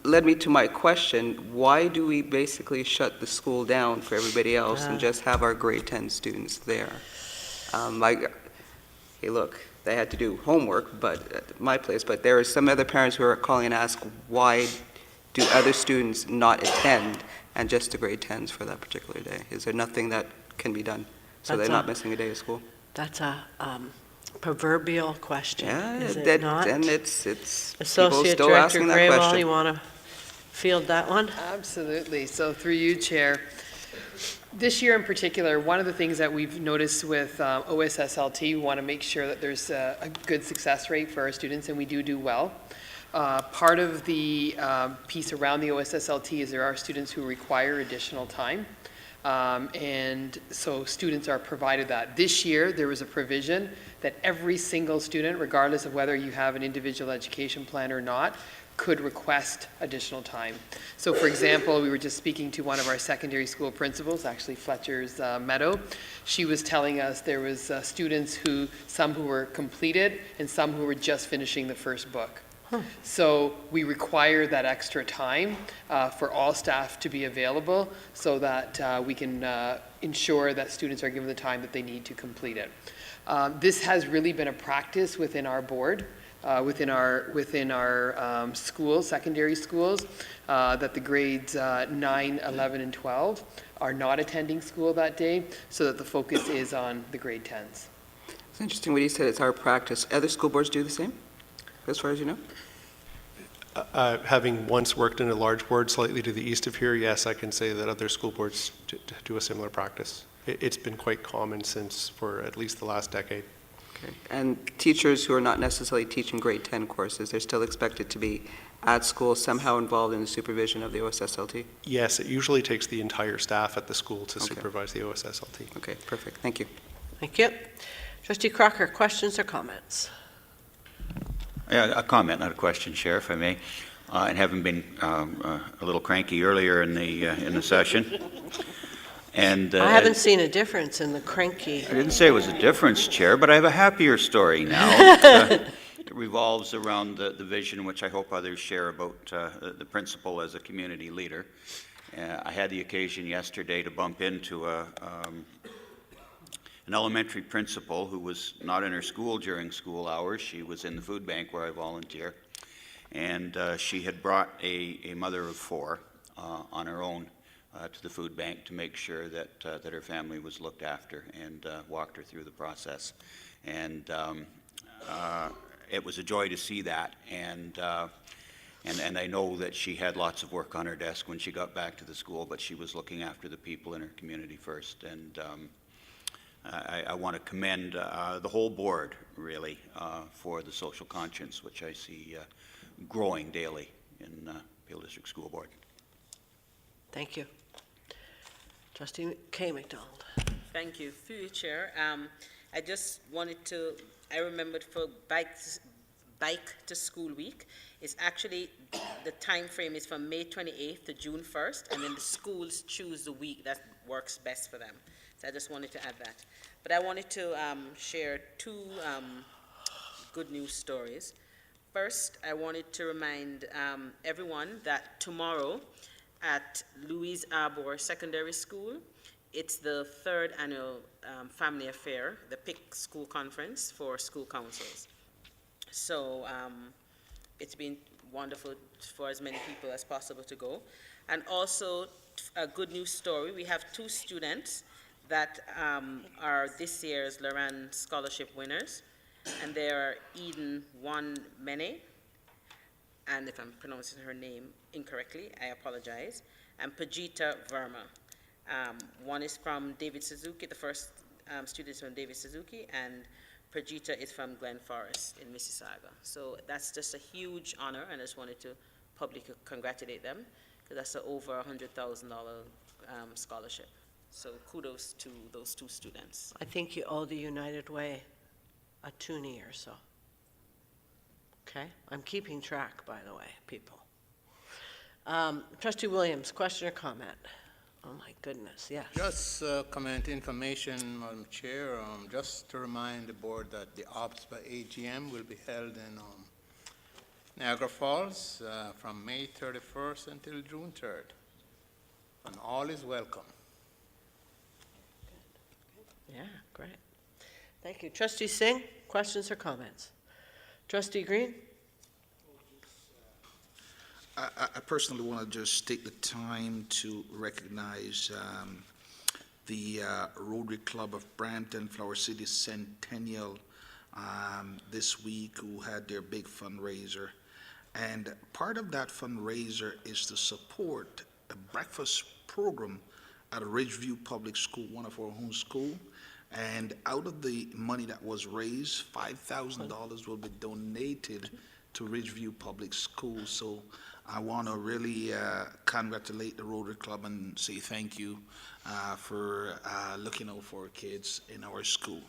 led me to my question: why do we basically shut the school down for everybody else and just have our grade 10 students there? Hey, look, they had to do homework at my place, but there are some other parents who are calling and ask, why do other students not attend and just the grade 10s for that particular day? Is there nothing that can be done so they're not missing a day of school? That's a proverbial question, Yeah, is it not? And it's people Associate still Director asking that Graywall, question. you want to field that one? Absolutely. So through you, Chair. This year in particular, one of the things that we've noticed with OSSLT, we want to make sure that there's a good success rate for our students, and we do well. Part of the piece around the OSSLT is there are students who require additional time. And so students are provided that. This year, there was a provision that every single student, regardless of whether you have an individual education plan or not, could request additional time. So for example, we were just speaking to one of our secondary school principals, actually Fletcher's Meadow. She was telling us there was students some who were completed and some who were just finishing the first book. So we require that extra time for all staff to be available so that we can ensure that students are given the time that they need to complete it. This has really been a practice within our board, within our schools, secondary schools, that the grades 9, 11, and 12 are not attending school that day, so that the focus is on the grade 10s. It's interesting what you said, it's our practice. Other school boards do the same, as far as you know? Having once worked in a large board slightly to the east of here, yes, I can say that other school boards do a similar practice. It's been quite common for at least the last decade. Okay. And teachers who are not necessarily teaching grade 10 courses, they're still expected to be at school somehow involved in the supervision of the OSSLT? Yes, it usually takes the entire staff at the school to supervise the OSSLT. Okay, perfect. Thank you. Thank you. Trustee Crocker, questions or comments? Yeah, a comment, not a question, Chair, if I may. And having been a little cranky earlier in the session, and I haven't seen a difference in the cranky. I didn't say it was a difference, Chair, but I have a happier story now. It revolves around the vision, which I hope others share, about the principal as a community leader. I had the occasion yesterday to bump into an elementary principal who was not in her school during school hours. She was in the food bank where I volunteer. And she had brought a mother of 4 on her own to the food bank to make sure that her family was looked after, and walked her through the process. And it was a joy to see that. And I know that she had lots of work on her desk when she got back to the school, but she was looking after the people in her community first. And I want to commend the whole board, really, for the social conscience, which I see growing daily in Peel District School Board. Thank you. Trustee K. McDonald. Thank you. Through you, Chair. I just wanted to, I remembered for Bike to School Week, it's actually, the time frame is from May 28th to June 1st, and then the schools choose the week that works best for them. So I just wanted to add that. But I wanted to share 2 good news stories. First, I wanted to remind everyone that tomorrow at Louise Arbor Secondary School, it's the 3rd annual family affair, the PIC School Conference for school councils. So it's been wonderful for as many people as possible to go. And also, a good news story, we have 2 students that are this year's Loran Scholarship winners, and they are Eden Wan Mene, and if I'm pronouncing her name incorrectly, I apologize, and Pajita Verma. One is from David Suzuki, the first student is from David Suzuki, and Pajita is from Glen Forest in Mississauga. So that's just a huge honor, and I just wanted to publicly congratulate them, because that's an over $100,000 scholarship. So kudos to those 2 students. I think you owe the United Way a toonie or so. Okay? I'm keeping track, by the way, people. Trustee Williams, question or comment? Oh my goodness, yes. Just comment information, Madam Chair, just to remind the board that the OPSPA AGM will be held in Niagara Falls from May 31st until June 3rd. And all is welcome. Yeah, great. Thank you. Trustee Singh, questions or comments? Trustee Green? I personally want to just take the time to recognize the Rotary Club of Brampton, Flower City Centennial this week, who had their big fundraiser. And part of that fundraiser is to support a breakfast program at Ridgeview Public School, one of our home schools. And out of the money that was raised, $5,000 will be donated to Ridgeview Public Schools. So I want to really congratulate the Rotary Club and say thank you for looking out for kids in our school.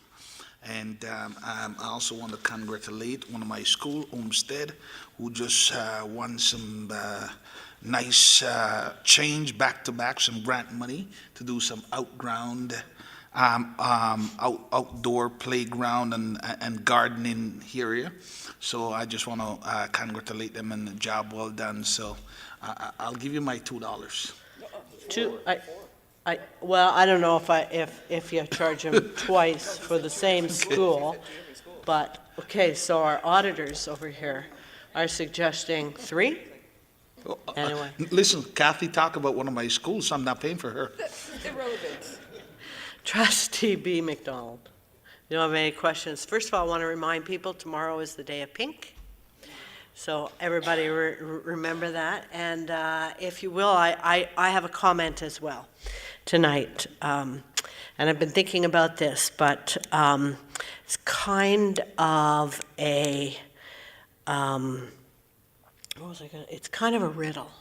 And I also want to congratulate one of my school, Olmsted, who just won some nice change back-to-back, some grant money to do some outdoor playground and gardening area. So I just want to congratulate them on the job well done. So I'll give you my $2. Well, I don't know if you charge them twice for the same school, but, okay, so our auditors over here are suggesting 3? Anyway. Listen, Kathy talked about one of my schools, so I'm not paying for her. Irrelevant. Trustee B. McDonald, you don't have any questions? First of all, I want to remind people tomorrow is the day of pink. So everybody remember that. And if you will, I have a comment as well tonight. And I've been thinking about this, but it's kind of a, it's kind of a riddle.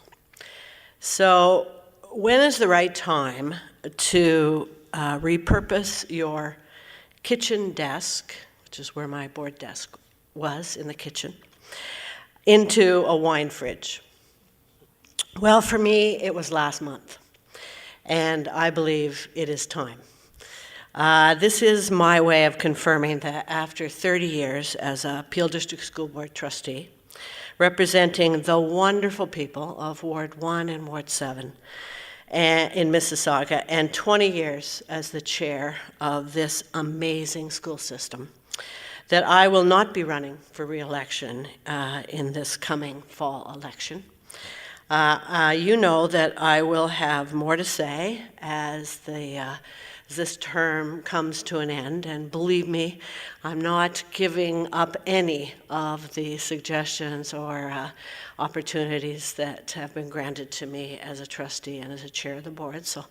So when is the right time to repurpose your kitchen desk, which is where my board desk was in the kitchen, into a wine fridge? Well, for me, it was last month, and I believe it is time. This is my way of confirming that after 30 years as a Peel District School Board trustee, representing the wonderful people of Ward 1 and Ward 7 in Mississauga, and 20 years as the chair of this amazing school system, that I will not be running for re-election in this coming fall election. You know that I will have more to say as this term comes to an end, and believe me, I'm not giving up any of the suggestions or opportunities that have been granted to me as a trustee and as a chair of the board. So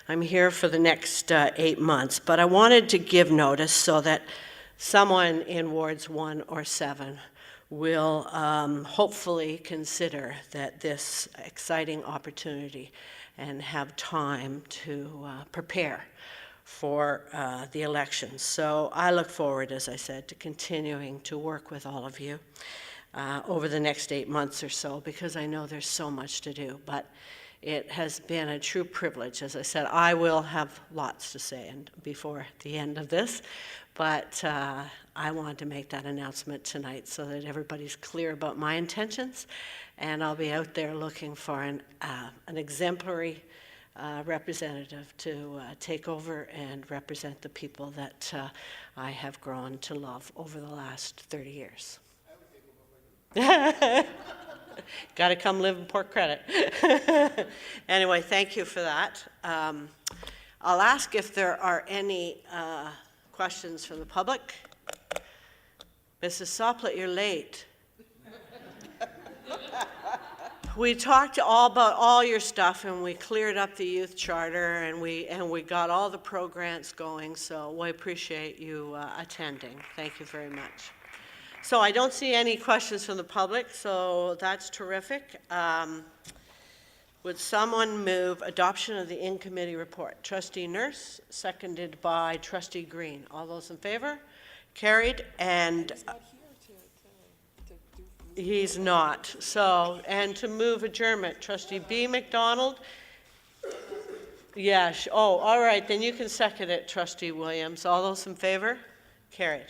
I'm here for the next 8 months, but I wanted to give notice so that someone in wards 1 or 7 will hopefully consider that this exciting opportunity and have time to prepare for the elections. So I look forward, as I said, to continuing to work with all of you over the next 8 months or so, because I know there's so much to do. But it has been a true privilege. As I said, I will have lots to say before the end of this, but I wanted to make that announcement tonight so that everybody's clear about my intentions, and I'll be out there looking for an exemplary representative to take over and represent the people that I have grown to love over the last 30 years. Got to come live in Port Credit. Anyway, thank you for that. I'll ask if there are any questions from the public. Mrs. Soplet, you're late. We talked all about all your stuff, and we cleared up the youth charter, and we got all the programs going, so we appreciate you attending. Thank you very much. So I don't see any questions from the public, so that's terrific. Would someone move adoption of the in-committee report? Trustee Nurse, seconded by Trustee Green. All those in favor? Carried. And he's not. So, and to move adjournment, Trustee B. McDonald. Yeah. Oh, all right. Then you can second it, Trustee Williams. All those in favor? Carried.